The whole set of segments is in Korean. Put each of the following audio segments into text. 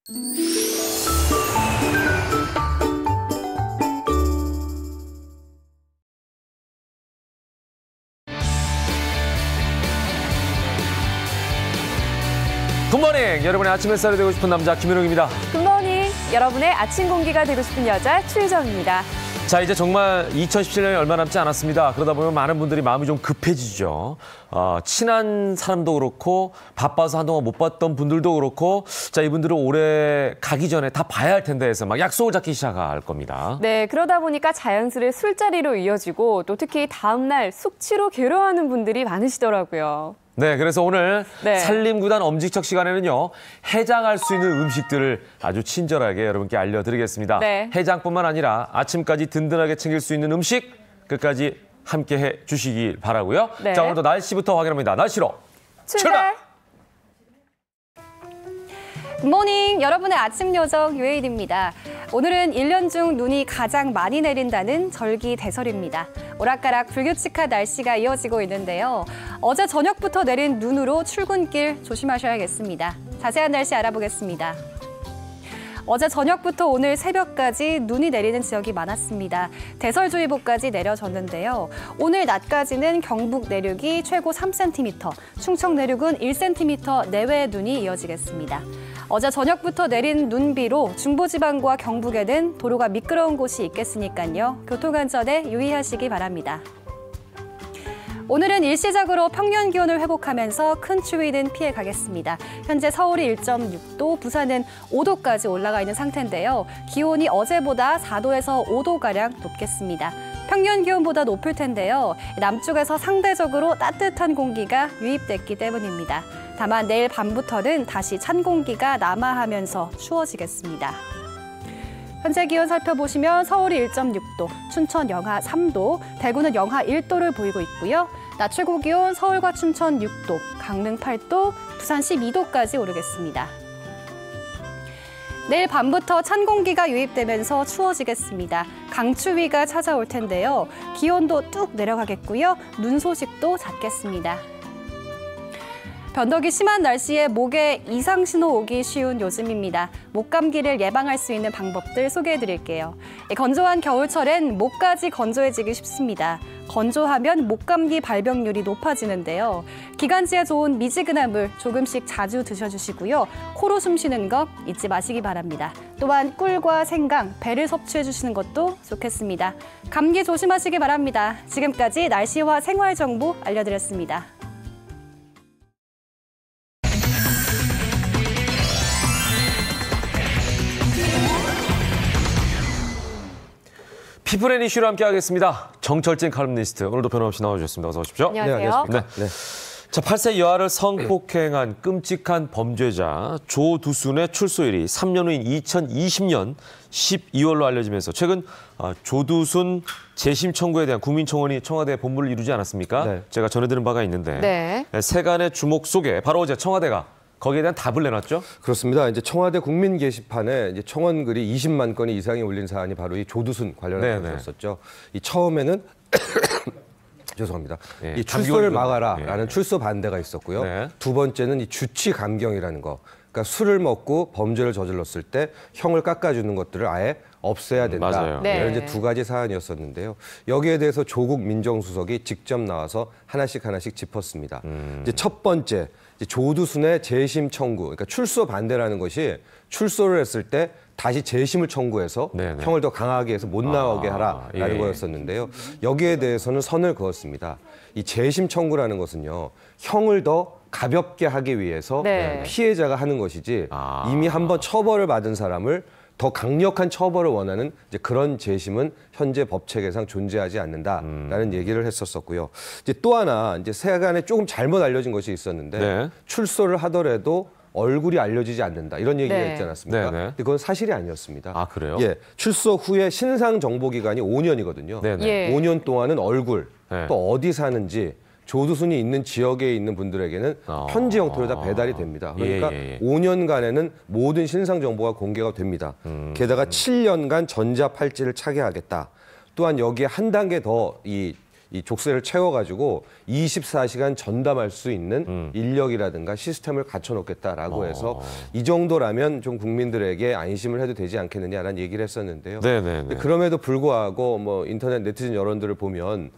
굿모닝! 여러분의 아침 햇살이 되고 싶은 남자 김현웅입니다. 굿모닝! 여러분의 아침 공기가 되고 싶은 여자 최유정입니다. 자, 이제 정말 2017년이 얼마 남지 않았습니다. 그러다 보면 많은 분들이 마음이 좀 급해지죠. 친한 사람도 그렇고 바빠서 한동안 못 봤던 분들도 그렇고 자, 이분들은 올해 가기 전에 다 봐야 할 텐데 해서 막 약속을 잡기 시작할 겁니다. 네, 그러다 보니까 자연스레 술자리로 이어지고 또 특히 다음 날 숙취로 괴로워하는 분들이 많으시더라고요. 네, 그래서 오늘 산림구단 엄지척 시간에는요. 해장할 수 있는 음식들을 아주 친절하게 여러분께 알려드리겠습니다. 네. 해장뿐만 아니라 아침까지 든든하게 챙길 수 있는 음식 끝까지 함께해 주시기 바라고요. 네. 자, 오늘도 날씨부터 확인합니다. 날씨로 출발! 굿모닝! 여러분의 아침 요정 유혜인입니다. 오늘은 1년 중 눈이 가장 많이 내린다는 절기대설입니다. 오락가락 불규칙한 날씨가 이어지고 있는데요. 어제 저녁부터 내린 눈으로 출근길 조심하셔야겠습니다. 자세한 날씨 알아보겠습니다. 어제 저녁부터 오늘 새벽까지 눈이 내리는 지역이 많았습니다. 대설주의보까지 내려졌는데요. 오늘 낮까지는 경북 내륙이 최고 3cm, 충청 내륙은 1cm 내외의 눈이 이어지겠습니다. 어제 저녁부터 내린 눈비로 중부지방과 경북에는 도로가 미끄러운 곳이 있겠으니까요. 교통안전에 유의하시기 바랍니다. 오늘은 일시적으로 평년 기온을 회복하면서 큰 추위는 피해가겠습니다. 현재 서울이 1.6도, 부산은 5도까지 올라가 있는 상태인데요. 기온이 어제보다 4도에서 5도가량 높겠습니다. 평년 기온보다 높을 텐데요. 남쪽에서 상대적으로 따뜻한 공기가 유입됐기 때문입니다. 다만 내일 밤부터는 다시 찬 공기가 남하하면서 추워지겠습니다. 현재 기온 살펴보시면 서울이 1.6도, 춘천 영하 3도, 대구는 영하 1도를 보이고 있고요. 낮 최고 기온 서울과 춘천 6도, 강릉 8도, 부산 12도까지 오르겠습니다. 내일 밤부터 찬 공기가 유입되면서 추워지겠습니다. 강추위가 찾아올 텐데요. 기온도 뚝 내려가겠고요. 눈 소식도 잦겠습니다. 변덕이 심한 날씨에 목에 이상 신호 오기 쉬운 요즘입니다. 목감기를 예방할 수 있는 방법들 소개해드릴게요. 건조한 겨울철엔 목까지 건조해지기 쉽습니다. 건조하면 목감기 발병률이 높아지는데요. 기관지에 좋은 미지근한 물 조금씩 자주 드셔주시고요. 코로 숨 쉬는 거 잊지 마시기 바랍니다. 또한 꿀과 생강, 배를 섭취해 주시는 것도 좋겠습니다. 감기 조심하시기 바랍니다. 지금까지 날씨와 생활 정보 알려드렸습니다. 피플앤 이슈로 함께하겠습니다. 정철진 칼럼니스트 오늘도 변함없이 나와주셨습니다. 어서 오십시오. 안녕하세요. 네. 자, 8세 여아를 성폭행한 끔찍한 범죄자 조두순의 출소일이 3년 후인 2020년 12월로 알려지면서 최근 조두순 재심 청구에 대한 국민청원이 청와대 본부를 이루지 않았습니까? 네. 제가 전해드린 바가 있는데 세간의 주목 속에 바로 어제 청와대가 거기에 대한 답을 내놨죠? 그렇습니다. 이제 청와대 국민 게시판에 이제 청원 글이 20만 건이 이상이 올린 사안이 바로 이 조두순 관련한 것이었었죠. 이 처음에는 죄송합니다. 네, 이 출소를 막아라라는 출소 반대가 있었고요. 네. 두 번째는 이 주치 감경이라는 거. 그러니까 술을 먹고 범죄를 저질렀을 때 형을 깎아주는 것들을 아예 없애야 된다. 맞아요. 이런 이제 두 가지 사안이었었는데요. 여기에 대해서 조국 민정수석이 직접 나와서 하나씩 짚었습니다. 이제 첫 번째. 조두순의 재심 청구, 그러니까 출소 반대라는 것이 출소를 했을 때 다시 재심을 청구해서 형을 더 강하게 해서 못 나오게 하라라는 거였었는데요. 여기에 대해서는 선을 그었습니다. 이 재심 청구라는 것은요, 형을 더 가볍게 하기 위해서 피해자가 하는 것이지 이미 한번 처벌을 받은 사람을 더 강력한 처벌을 원하는 이제 그런 재심은 현재 법 체계상 존재하지 않는다라는 얘기를 했었었고요. 이제 또 하나 이제 세간에 조금 잘못 알려진 것이 있었는데 출소를 하더라도 얼굴이 알려지지 않는다 이런 얘기가 있지 않았습니까? 근데 그건 사실이 아니었습니다. 아, 그래요? 예, 출소 후에 신상 정보 기간이 5년이거든요. 5년 동안은 얼굴 또 어디 사는지. 조두순이 있는 지역에 있는 분들에게는 편지 형태로 다 배달이 됩니다. 그러니까 5년간에는 모든 신상 정보가 공개가 됩니다. 게다가 7년간 전자 팔찌를 차게 하겠다. 또한 여기에 한 단계 더 이 이 족쇄를 채워가지고 24시간 전담할 수 있는 인력이라든가 시스템을 갖춰놓겠다라고 해서 이 정도라면 좀 국민들에게 안심을 해도 되지 않겠느냐라는 얘기를 했었는데요. 네네네. 그럼에도 불구하고 뭐 인터넷 네티즌 여론들을 보면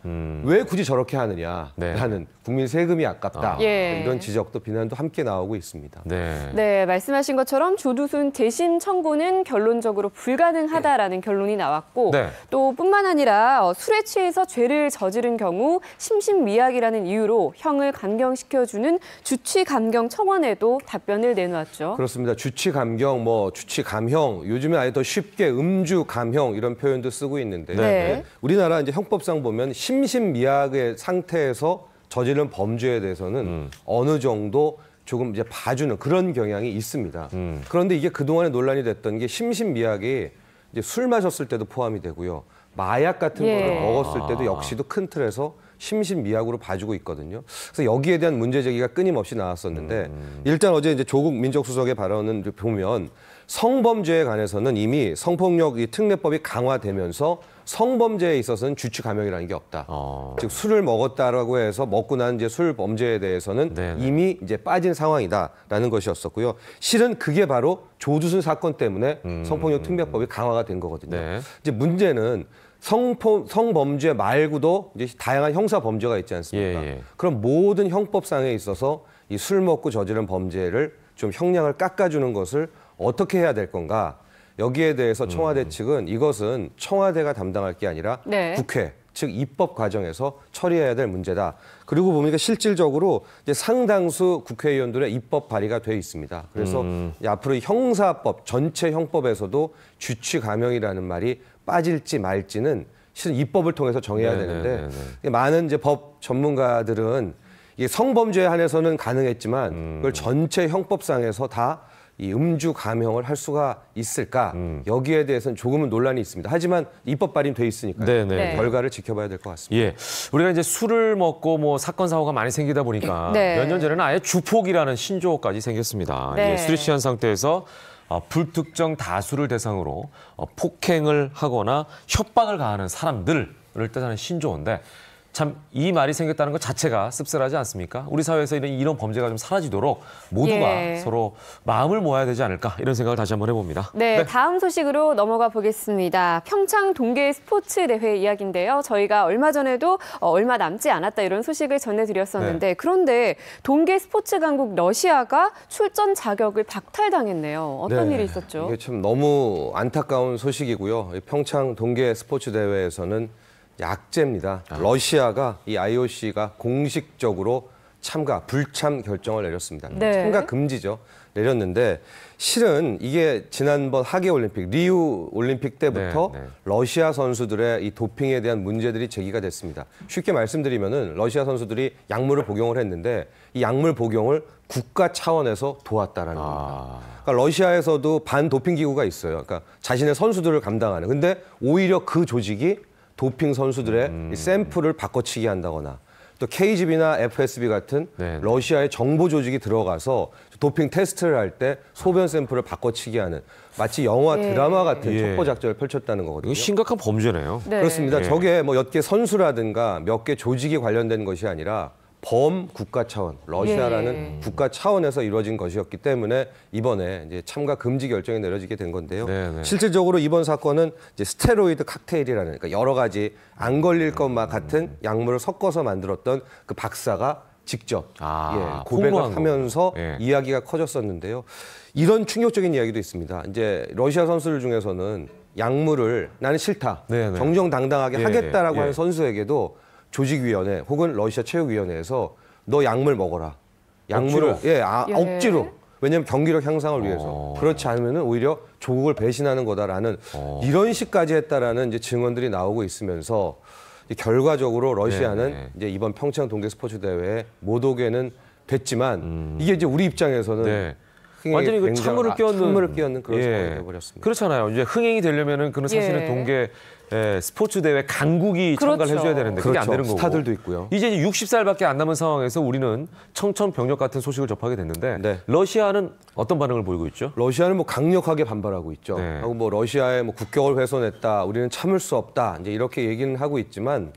왜 굳이 저렇게 하느냐라는 국민 세금이 아깝다 예. 이런 지적도 비난도 함께 나오고 있습니다. 네. 네, 말씀하신 것처럼 조두순 재심 청구는 결론적으로 불가능하다라는 결론이 나왔고 네. 또 뿐만 아니라 술에 취해서 죄를 저지른 경우 심신미약이라는 이유로 형을 감경시켜주는 주치감경 청원에도 답변을 내놓았죠. 그렇습니다. 주치감경, 뭐 주치감형, 요즘에 아예 더 쉽게 음주감형 이런 표현도 쓰고 있는데요. 네. 우리나라 이제 형법상 보면 심신미약의 상태에서 저지른 범죄에 대해서는 어느 정도 조금 이제 봐주는 그런 경향이 있습니다. 그런데 이게 그동안에 논란이 됐던 게 심신미약이 이제 술 마셨을 때도 포함이 되고요. 마약 같은 예. 거를 먹었을 때도 역시도 큰 틀에서 심신미약으로 봐주고 있거든요. 그래서 여기에 대한 문제 제기가 끊임없이 나왔었는데 일단 어제 이제 조국 민정수석의 발언은 보면 성범죄에 관해서는 이미 성폭력 이 특례법이 강화되면서 성범죄에 있어서는 주치감형이라는 게 없다. 즉 술을 먹었다라고 해서 먹고 난 이제 술 범죄에 대해서는 네네. 이미 이제 빠진 상황이다라는 것이었었고요. 실은 그게 바로 조두순 사건 때문에 성폭력 특례법이 강화가 된 거거든요. 네. 이제 문제는 성범죄 말고도 이제 다양한 형사 범죄가 있지 않습니까? 예, 예. 그럼 모든 형법상에 있어서 이 술 먹고 저지른 범죄를 좀 형량을 깎아주는 것을 어떻게 해야 될 건가? 여기에 대해서 청와대 측은 이것은 청와대가 담당할 게 아니라 네. 국회, 즉 입법 과정에서 처리해야 될 문제다. 그리고 보니까 실질적으로 이제 상당수 국회의원들의 입법 발의가 돼 있습니다. 그래서 이제 앞으로 이 형사법 전체 형법에서도 주치감형이라는 말이 빠질지 말지는 실은 입법을 통해서 정해야 되는데 많은 이제 법 전문가들은 이게 성범죄에 한해서는 가능했지만 그걸 전체 형법상에서 다 이 음주 감형을 할 수가 있을까? 여기에 대해서는 조금은 논란이 있습니다. 하지만 입법 발의는 돼 있으니까요. 네네. 결과를 지켜봐야 될 것 같습니다. 예, 우리가 이제 술을 먹고 뭐 사건 사고가 많이 생기다 보니까 네. 몇 년 전에는 아예 주폭이라는 신조어까지 생겼습니다. 네. 이게 술에 취한 상태에서 불특정 다수를 대상으로 폭행을 하거나 협박을 가하는 사람들을 뜻하는 신조어인데 참 이 말이 생겼다는 것 자체가 씁쓸하지 않습니까? 우리 사회에서 이런 범죄가 좀 사라지도록 모두가 예. 서로 마음을 모아야 되지 않을까 이런 생각을 다시 한번 해봅니다. 네, 다음 소식으로 넘어가 보겠습니다. 평창 동계 스포츠 대회 이야기인데요. 저희가 얼마 전에도 얼마 남지 않았다 이런 소식을 전해드렸었는데 그런데 동계 스포츠 강국 러시아가 출전 자격을 박탈당했네요. 어떤 일이 있었죠? 이게 참 너무 안타까운 소식이고요. 이 평창 동계 스포츠 대회에서는 악재입니다. 러시아가 이 IOC가 공식적으로 불참 결정을 내렸습니다. 네. 참가 금지죠. 내렸는데 실은 이게 지난번 하계올림픽, 리우 올림픽 때부터 네, 네. 러시아 선수들의 이 도핑에 대한 문제들이 제기가 됐습니다. 쉽게 말씀드리면은 러시아 선수들이 약물을 복용을 했는데 이 약물 복용을 국가 차원에서 도왔다라는 겁니다. 그러니까 러시아에서도 반도핑 기구가 있어요. 그러니까 자신의 선수들을 감당하는. 근데 오히려 그 조직이 도핑 선수들의 이 샘플을 바꿔치기 한다거나 또 KGB나 FSB 같은 네. 러시아의 정보 조직이 들어가서 도핑 테스트를 할 때 소변 샘플을 바꿔치기 하는 마치 영화 드라마 같은 예. 첩보 작전을 펼쳤다는 거거든요. 이거 심각한 범죄네요. 네. 그렇습니다. 예. 저게 뭐 몇 개 선수라든가 몇 개 조직이 관련된 것이 아니라 범국가 차원, 러시아라는 예. 국가 차원에서 이루어진 것이었기 때문에 이번에 이제 참가 금지 결정이 내려지게 된 건데요. 네네. 실질적으로 이번 사건은 이제 스테로이드 칵테일이라는 그러니까 여러 가지 안 걸릴 것만 같은 약물을 섞어서 만들었던 그 박사가 직접 고백을 홍보한 하면서 예. 이야기가 커졌었는데요. 이런 충격적인 이야기도 있습니다. 이제 러시아 선수들 중에서는 약물을 나는 싫다, 네네. 정정당당하게 예, 하겠다라고 예. 하는 선수에게도 조직위원회 혹은 러시아 체육위원회에서 너 약물 먹어라. 약물을 억지로? 예. 억지로. 왜냐하면 경기력 향상을 위해서. 그렇지 않으면 오히려 조국을 배신하는 거다라는 이런 식까지 했다라는 이제 증언들이 나오고 있으면서 결과적으로 러시아는 네. 이제 이번 평창 동계 스포츠 대회에 못 오게는 됐지만 이게 이제 우리 입장에서는 네. 흥행에 완전히 그 굉장히 찬물을 끼얹는 그런 예. 상황이 되어버렸습니다. 그렇잖아요. 이제 흥행이 되려면은 그는 사실은 예. 동계 스포츠 대회 강국이 참가를 그렇죠. 해줘야 되는데 그게 안 그렇죠. 되는 거고. 스타들도 있고요. 이제 60살밖에 안 남은 상황에서 우리는 청천벽력 같은 소식을 접하게 됐는데 네. 러시아는 어떤 반응을 보이고 있죠? 러시아는 뭐 강력하게 반발하고 있죠. 네. 하고 뭐 러시아의 뭐 국격을 훼손했다, 우리는 참을 수 없다, 이제 이렇게 얘기는 하고 있지만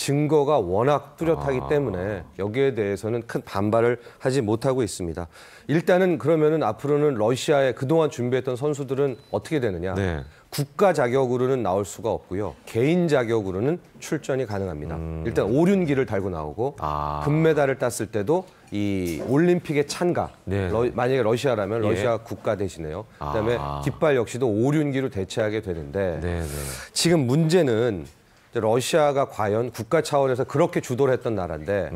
증거가 워낙 뚜렷하기 때문에 여기에 대해서는 큰 반발을 하지 못하고 있습니다. 일단은 그러면은 앞으로는 러시아에 그동안 준비했던 선수들은 어떻게 되느냐? 네. 국가 자격으로는 나올 수가 없고요. 개인 자격으로는 출전이 가능합니다. 일단 오륜기를 달고 나오고 금메달을 땄을 때도 이 올림픽에 참가. 네. 만약에 러시아라면 예. 러시아 국가 대신에요. 그다음에 깃발 역시도 오륜기로 대체하게 되는데 네. 지금 문제는 러시아가 과연 국가 차원에서 그렇게 주도를 했던 나라인데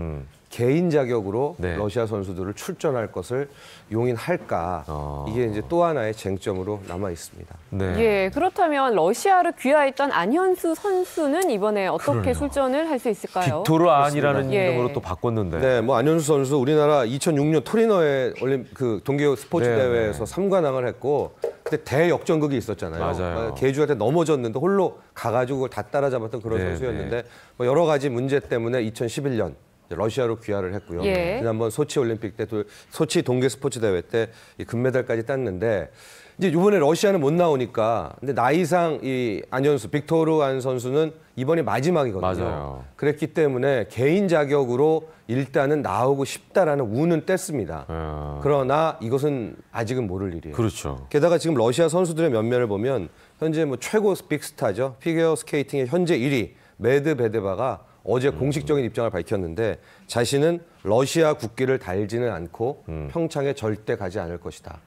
개인 자격으로 네. 러시아 선수들을 출전할 것을 용인할까 이게 이제 또 하나의 쟁점으로 남아 있습니다. 네. 예, 그렇다면 러시아로 귀화했던 안현수 선수는 이번에 어떻게 그러네요. 출전을 할 수 있을까요? 빅토르 안이라는 예. 이름으로 또 바꿨는데. 네, 뭐 안현수 선수 우리나라 2006년 토리노에 그 동계 스포츠 네, 대회에서 3관왕을 했고 그때 대역전극이 있었잖아요. 맞아요. 개주한테 넘어졌는데 홀로 가가지고 그걸 다 따라잡았던 그런 네, 선수였는데 뭐 여러 가지 문제 때문에 2011년 러시아로 귀화를 했고요. 예. 지난번 소치 올림픽 때 또 소치 동계 스포츠 대회 때 이 금메달까지 땄는데 이제 이번에 러시아는 못 나오니까 근데 나이상 이 안현수 빅토르 안 선수는 이번이 마지막이거든요. 맞아요. 그랬기 때문에 개인 자격으로 일단은 나오고 싶다라는 운은 뗐습니다. 그러나 이것은 아직은 모를 일이에요. 그렇죠. 게다가 지금 러시아 선수들의 면면을 보면 현재 뭐 최고 빅스타죠. 피겨 스케이팅의 현재 1위 메드베데바가 어제 공식적인 입장을 밝혔는데 자신은 러시아 국기를 달지는 않고 평창에 절대 가지 않을 것이다.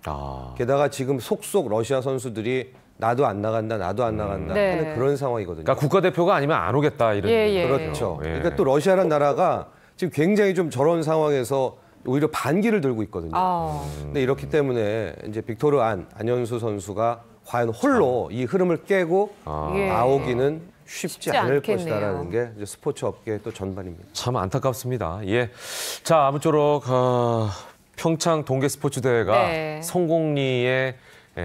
게다가 지금 속속 러시아 선수들이 나도 안 나간다, 나도 안 나간다 네. 하는 그런 상황이거든요. 그러니까 국가대표가 아니면 안 오겠다 이런. 예. 그렇죠. 예. 그러니까 또 러시아라는 나라가 지금 굉장히 좀 저런 상황에서 오히려 반기를 들고 있거든요. 근데 이렇기 때문에 이제 빅토르 안현수 선수가 과연 홀로 이 흐름을 깨고 예. 나오기는 쉽지 않을 않겠네요. 것이다라는 게 이제 스포츠 업계의 또 전반입니다. 참 안타깝습니다. 예. 자, 아무쪼록 평창 동계 스포츠 대회가 네. 성공리에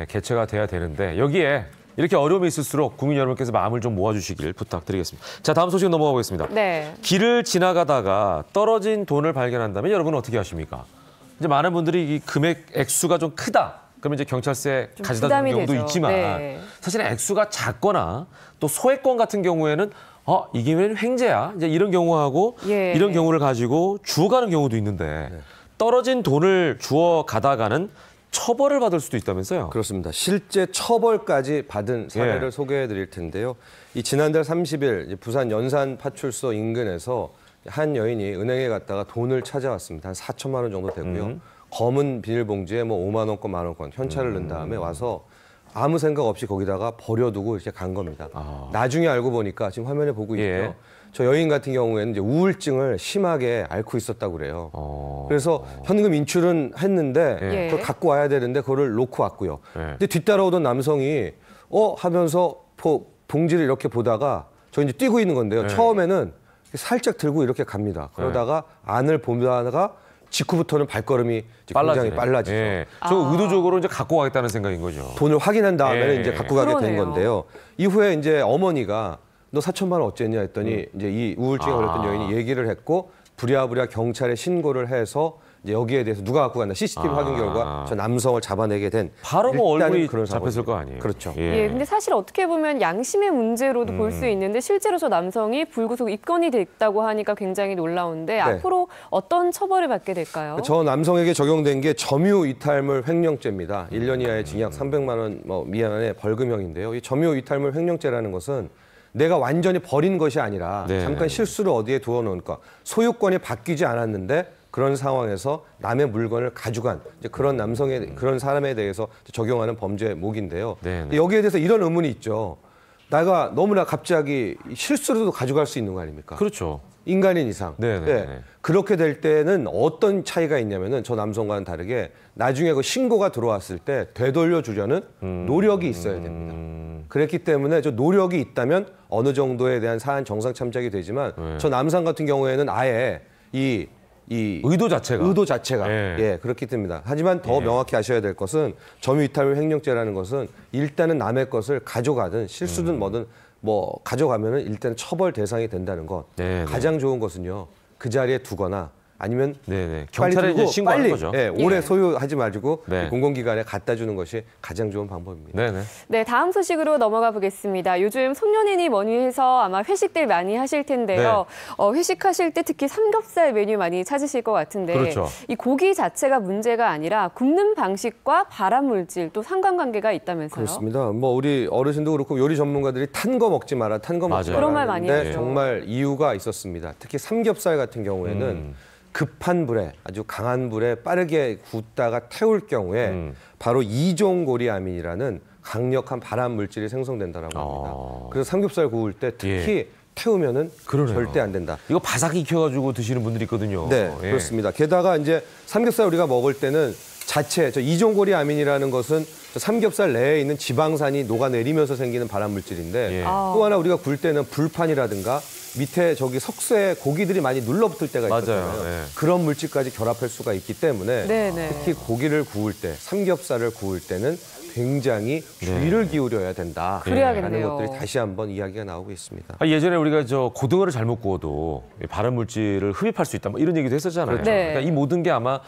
개최가 돼야 되는데 여기에 이렇게 어려움이 있을수록 국민 여러분께서 마음을 좀 모아주시길 부탁드리겠습니다. 자, 다음 소식 넘어가 보겠습니다. 네. 길을 지나가다가 떨어진 돈을 발견한다면 여러분은 어떻게 하십니까? 이제 많은 분들이 이 금액 액수가 좀 크다. 그러면 이제 경찰서에 좀 가져다 주는 부담이 경우도 되죠. 있지만 네. 사실 액수가 작거나 또 소액권 같은 경우에는 이게 왜 횡재야? 이제 이런 경우하고 예. 이런 경우를 가지고 주워가는 경우도 있는데 떨어진 돈을 주워 가다가는 처벌을 받을 수도 있다면서요? 그렇습니다. 실제 처벌까지 받은 사례를 예. 소개해 드릴 텐데요. 이 지난달 30일 부산 연산 파출소 인근에서 한 여인이 은행에 갔다가 돈을 찾아왔습니다. 한 4천만 원 정도 되고요. 검은 비닐봉지에 뭐 5만 원권, 만 원권 현찰을 넣은 다음에 와서 아무 생각 없이 거기다가 버려두고 이렇게 간 겁니다. 나중에 알고 보니까 지금 화면에 보고 있죠. 예. 저 여인 같은 경우에는 이제 우울증을 심하게 앓고 있었다고 그래요. 그래서 현금 인출은 했는데 예. 그걸 갖고 와야 되는데 그거를 놓고 왔고요. 예. 근데 뒤따라오던 남성이 하면서 봉지를 이렇게 보다가 저 이제 뛰고 있는 건데요. 처음에는 살짝 들고 이렇게 갑니다. 그러다가 안을 보다가 직후부터는 발걸음이 이제 굉장히 빨라지죠. 예. 저 의도적으로 이제 갖고 가겠다는 생각인 거죠. 돈을 확인한 다음에는 예. 이제 갖고 가게 된 그러네요. 건데요. 이후에 이제 어머니가 너 4천만 원 어쨌냐 했더니 이제 이 우울증에 걸렸던 여인이 얘기를 했고 부랴부랴 경찰에 신고를 해서 이제 여기에 대해서 누가 갖고 갔나 CCTV 확인 결과 저 남성을 잡아내게 된 바로 뭐 일단은 얼굴이 그런 잡혔을 상황입니다. 거 아니에요? 그렇죠. 예, 근데 사실 어떻게 보면 양심의 문제로도 볼 수 있는데 실제로 저 남성이 불구속 입건이 됐다고 하니까 굉장히 놀라운데 앞으로 어떤 처벌을 받게 될까요? 저 남성에게 적용된 게 점유 이탈물 횡령죄입니다. 1년 이하의 징역 300만 원 미만의 벌금형인데요. 이 점유 이탈물 횡령죄라는 것은 내가 완전히 버린 것이 아니라 네. 잠깐 실수로 어디에 두어놓으니까 소유권이 바뀌지 않았는데 그런 상황에서 남의 물건을 가져간 이제 그런 그런 사람에 대해서 적용하는 범죄목인데요. 네. 여기에 대해서 이런 의문이 있죠. 내가 너무나 갑자기 실수로도 가져갈 수 있는 거 아닙니까? 그렇죠. 인간인 이상. 네네. 그렇게 될 때는 어떤 차이가 있냐면은 저 남성과는 다르게 나중에 그 신고가 들어왔을 때 되돌려 주려는 노력이 있어야 됩니다. 그랬기 때문에 저 노력이 있다면 어느 정도에 대한 사안 정상 참작이 되지만 저 남성 같은 경우에는 아예 이 의도 자체가. 예, 그렇기 때문에. 하지만 더 명확히 아셔야 될 것은 점유이탈물 횡령죄라는 것은 일단은 남의 것을 가져가든 실수든 뭐든 가져가면은 일단 처벌 대상이 된다는 것. 네, 네. 가장 좋은 것은요. 그 자리에 두거나 아니면 네네. 빨리 경찰에 이제 들고 신고하는 빨리 거죠. 예, 오래 소유하지 말고 네. 공공기관에 갖다 주는 것이 가장 좋은 방법입니다. 네네. 네, 다음 소식으로 넘어가 보겠습니다. 요즘 송년회니 뭐니 해서 아마 회식들 많이 하실 텐데요. 회식하실 때 특히 삼겹살 메뉴 많이 찾으실 것 같은데 그렇죠. 이 고기 자체가 문제가 아니라 굽는 방식과 발암물질 또 상관관계가 있다면서요? 그렇습니다. 뭐 우리 어르신도 그렇고 요리 전문가들이 탄 거 먹지 마라, 탄 거 먹지 맞아요. 마라. 그런 말 많이 하는데 하죠. 정말 이유가 있었습니다. 특히 삼겹살 같은 경우에는 급한 불에 아주 강한 불에 빠르게 굽다가 태울 경우에 바로 이종고리아민이라는 강력한 발암 물질이 생성된다라고 합니다. 그래서 삼겹살 구울 때 특히 태우면은 그러네요. 절대 안 된다. 이거 바삭 익혀가지고 드시는 분들이 있거든요. 네, 예. 그렇습니다. 게다가 이제 삼겹살 우리가 먹을 때는 자체 저 이종고리아민이라는 것은 저 삼겹살 내에 있는 지방산이 녹아내리면서 생기는 발암 물질인데 예. 또 하나 우리가 굴 때는 불판이라든가 밑에 저기 석쇠에 고기들이 많이 눌러붙을 때가 맞아요. 있잖아요. 예. 그런 물질까지 결합할 수가 있기 때문에 네네. 특히 고기를 구울 때, 삼겹살을 구울 때는 굉장히 주의를 기울여야 된다. 그래야겠네요. 라는 것들이 다시 한번 이야기가 나오고 있습니다. 예전에 우리가 저 고등어를 잘못 구워도 발암 물질을 흡입할 수 있다. 뭐 이런 얘기도 했었잖아요. 네. 그러니까 이 모든 게 아마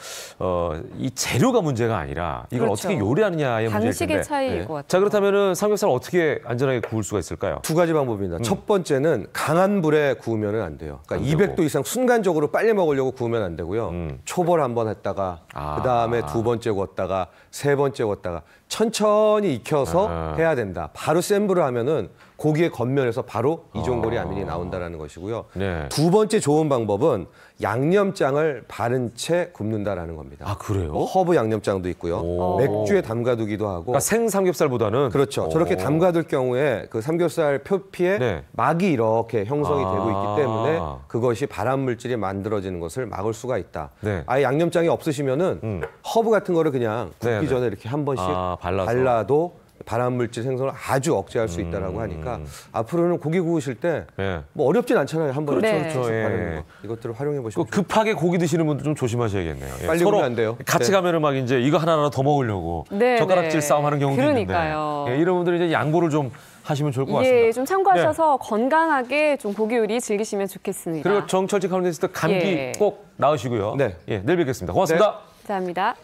이 재료가 문제가 아니라 이걸 그렇죠. 어떻게 요리하느냐의 문제일 방식의 텐데. 차이일 것 같아요. 자, 그렇다면은 삼겹살 어떻게 안전하게 구울 수가 있을까요? 두 가지 방법입니다. 첫 번째는 강한 불에 구우면 안 돼요. 그러니까 안 되고. 200도 이상 순간적으로 빨리 먹으려고 구우면 안 되고요. 초벌 한번 했다가 그다음에 두 번째 구웠다가 세 번째 구웠다가 천천히 익혀서 해야 된다. 바로 센 불을 하면은 고기의 겉면에서 바로 이종고리아민이 나온다라는 것이고요. 네. 두 번째 좋은 방법은 양념장을 바른 채 굽는다라는 겁니다. 아, 그래요? 허브 양념장도 있고요. 오. 맥주에 담가두기도 하고. 그러니까 생 삼겹살보다는 그렇죠. 저렇게 담가둘 경우에 그 삼겹살 표피에 네. 막이 이렇게 형성이 되고 있기 때문에 아. 그것이 발암 물질이 만들어지는 것을 막을 수가 있다. 네. 아예 양념장이 없으시면은 허브 같은 거를 그냥 굽기 네, 네. 전에 이렇게 한 번씩 발라서. 발라도 발암 물질 생성을 아주 억제할 수 있다라고 하니까 앞으로는 고기 구우실 때 예. 뭐 어렵진 않잖아요. 한 번에 그렇죠, 쏙쏙 그렇죠. 예. 바르는 거. 이것들을 활용해 그 보시면 급하게 고기 드시는 분들 좀 조심하셔야겠네요. 예. 빨리 서로 구우면 안 돼요. 같이 네. 가면은 막 이제 이거 하나하나 더 먹으려고 네, 젓가락질 네. 싸움하는 경우도 그러니까요. 있는데 이런 분들은 이제 양보를 좀 하시면 좋을 것 같습니다. 예, 좀 참고하셔서 건강하게 좀 고기 요리 즐기시면 좋겠습니다. 그리고 정철직 칼럼니스트 감기 예. 꼭 나으시고요. 네. 예, 내일 뵙겠습니다. 고맙습니다. 감사합니다.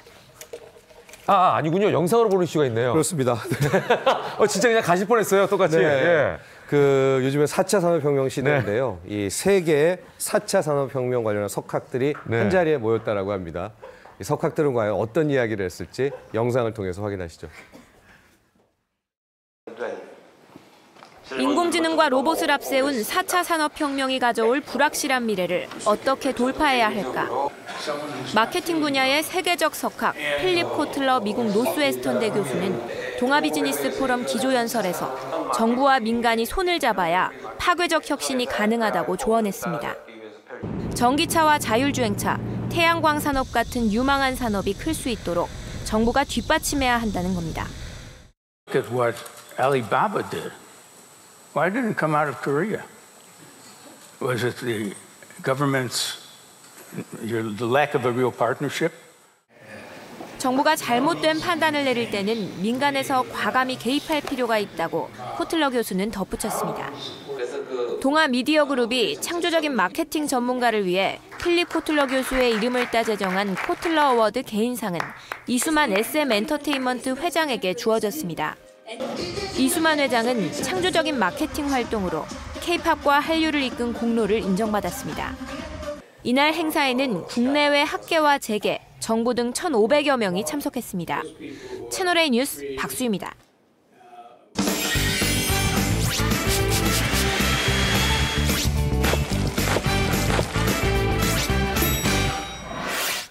아니군요. 영상으로 보는 이슈가 있네요. 그렇습니다. 진짜 그냥 가실 뻔했어요. 똑같이. 네. 예. 그 요즘에 4차 산업혁명 시대인데요. 이 세계의 4차 산업혁명 관련한 석학들이 네. 한 자리에 모였다라고 합니다. 이 석학들은 과연 어떤 이야기를 했을지 영상을 통해서 확인하시죠. 인공지능과 로봇을 앞세운 4차 산업혁명이 가져올 불확실한 미래를 어떻게 돌파해야 할까? 마케팅 분야의 세계적 석학 필립 코틀러 미국 노스웨스턴대 교수는 동아비즈니스 포럼 기조연설에서 정부와 민간이 손을 잡아야 파괴적 혁신이 가능하다고 조언했습니다. 전기차와 자율주행차, 태양광 산업 같은 유망한 산업이 클 수 있도록 정부가 뒷받침해야 한다는 겁니다. Look at what Alibaba did. Why didn't it come out of Korea? Was it the government's, the lack of a real partnership? 정부가 잘못된 판단을 내릴 때는 민간에서 과감히 개입할 필요가 있다고 코틀러 교수는 덧붙였습니다. 동아 미디어 그룹이 창조적인 마케팅 전문가를 위해 필립 코틀러 교수의 이름을 따 제정한 코틀러 어워드 개인상은 이수만 SM 엔터테인먼트 회장에게 주어졌습니다. 이수만 회장은 창조적인 마케팅 활동으로 K-팝과 한류를 이끈 공로를 인정받았습니다. 이날 행사에는 국내외 학계와 재계, 정부 등 1,500여 명이 참석했습니다. 채널A 뉴스 박수희입니다.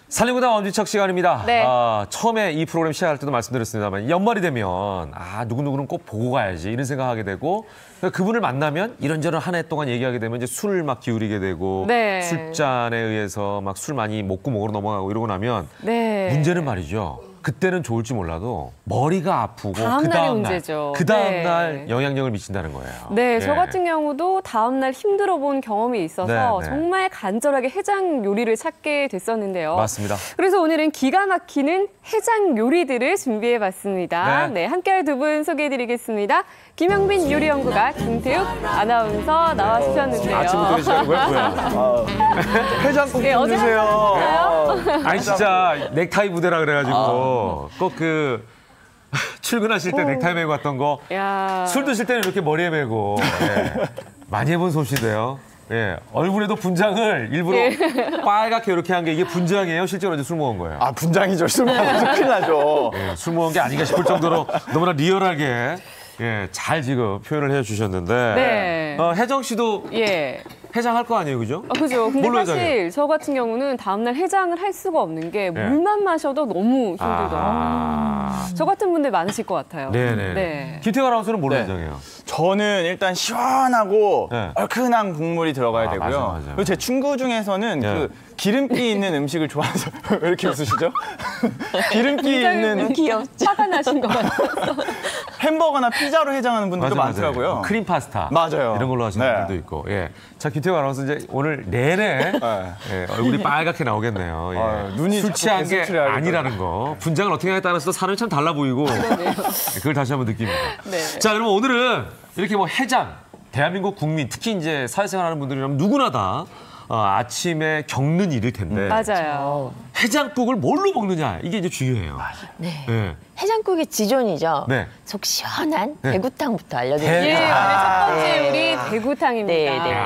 살림구당 엄지척 시간입니다. 네. 처음에 이 프로그램 시작할 때도 말씀드렸습니다만 연말이 되면 누구누구는 꼭 보고 가야지 이런 생각하게 되고 그분을 만나면 이런저런 한 해 동안 얘기하게 되면 이제 술을 막 기울이게 되고 네. 술잔에 의해서 막 술 많이 먹고 먹으러 넘어가고 이러고 나면 네. 문제는 말이죠. 그때는 좋을지 몰라도 머리가 아프고 다음 날이 문제죠. 그 다음 네. 날 영향력을 미친다는 거예요. 네, 예. 저 같은 경우도 다음 날 힘들어 본 경험이 있어서 네, 네. 정말 간절하게 해장 요리를 찾게 됐었는데요. 맞습니다. 그래서 오늘은 기가 막히는 해장 요리들을 준비해 봤습니다. 네. 네, 함께할 두 분 소개해 드리겠습니다. 김영빈 요리연구가 김태욱 아나운서 나와주셨는데요. 아침부터 이 시간이 뭐야? 해장국 네, 좀 어제 주세요. 아니 진짜 넥타이 무대라 그래가지고 꼭 그 출근하실 때 넥타이 메고 왔던 거 야. 술 드실 때는 이렇게 머리에 메고 예. 많이 해본 솜씨인데요. 예. 얼굴에도 분장을 일부러 빨갛게 이렇게 한 게 이게 분장이에요? 실제로 이제 술 먹은 거예요? 아, 분장이죠. 술 먹으면 큰일 나죠. 예, 술 먹은 게 아닌가 싶을 정도로 너무나 리얼하게 예, 잘 지금 표현을 해주셨는데 네. 혜정 씨도 예. 해장할 거 아니에요, 그죠? 그죠. 근데 뭘로 사실 해장해요? 저 같은 경우는 다음날 해장을 할 수가 없는 게 네. 물만 마셔도 너무 힘들더라고요. 아. 저 같은 분들 많으실 것 같아요. 네네. 네. 김태관 아나운서는 뭘로 네. 해장해요? 저는 일단 시원하고 네. 얼큰한 국물이 들어가야 아, 되고요. 맞아. 그리고 제 친구 중에서는 네. 그 기름기 있는 음식을 좋아해서 왜 이렇게 웃으시죠? 기름기 있는 귀엽죠. 화가 나신 것 같아요. 햄버거나 피자로 해장하는 분들도 많더라고요. 뭐 크림 파스타. 맞아요. 이런 걸로 하시는 네. 분들도 있고. 예. 자, 김태관 아나운서 이제 오늘 내내 예, 얼굴이 빨갛게 나오겠네요. 예. 눈이 술 자꾸 취한 게 배수출이 하겠다. 아니라는 거. 분장을 어떻게 하냐에 따라서 사람이 참 달라 보이고. 그걸 다시 한번 느낍니다. 네. 자, 그러면 오늘은 이렇게 뭐 해장, 대한민국 국민, 특히 이제 사회생활하는 분들이라면 누구나 다 아침에 겪는 일일 텐데. 맞아요. 해장국을 뭘로 먹느냐 이게 이제 중요해요. 네. 예. 해장국의 지존이죠. 네. 속 시원한 네. 대구탕부터 예, 알려드릴게요. 오늘 첫 번째 네. 우리 대구탕입니다. 네, 네.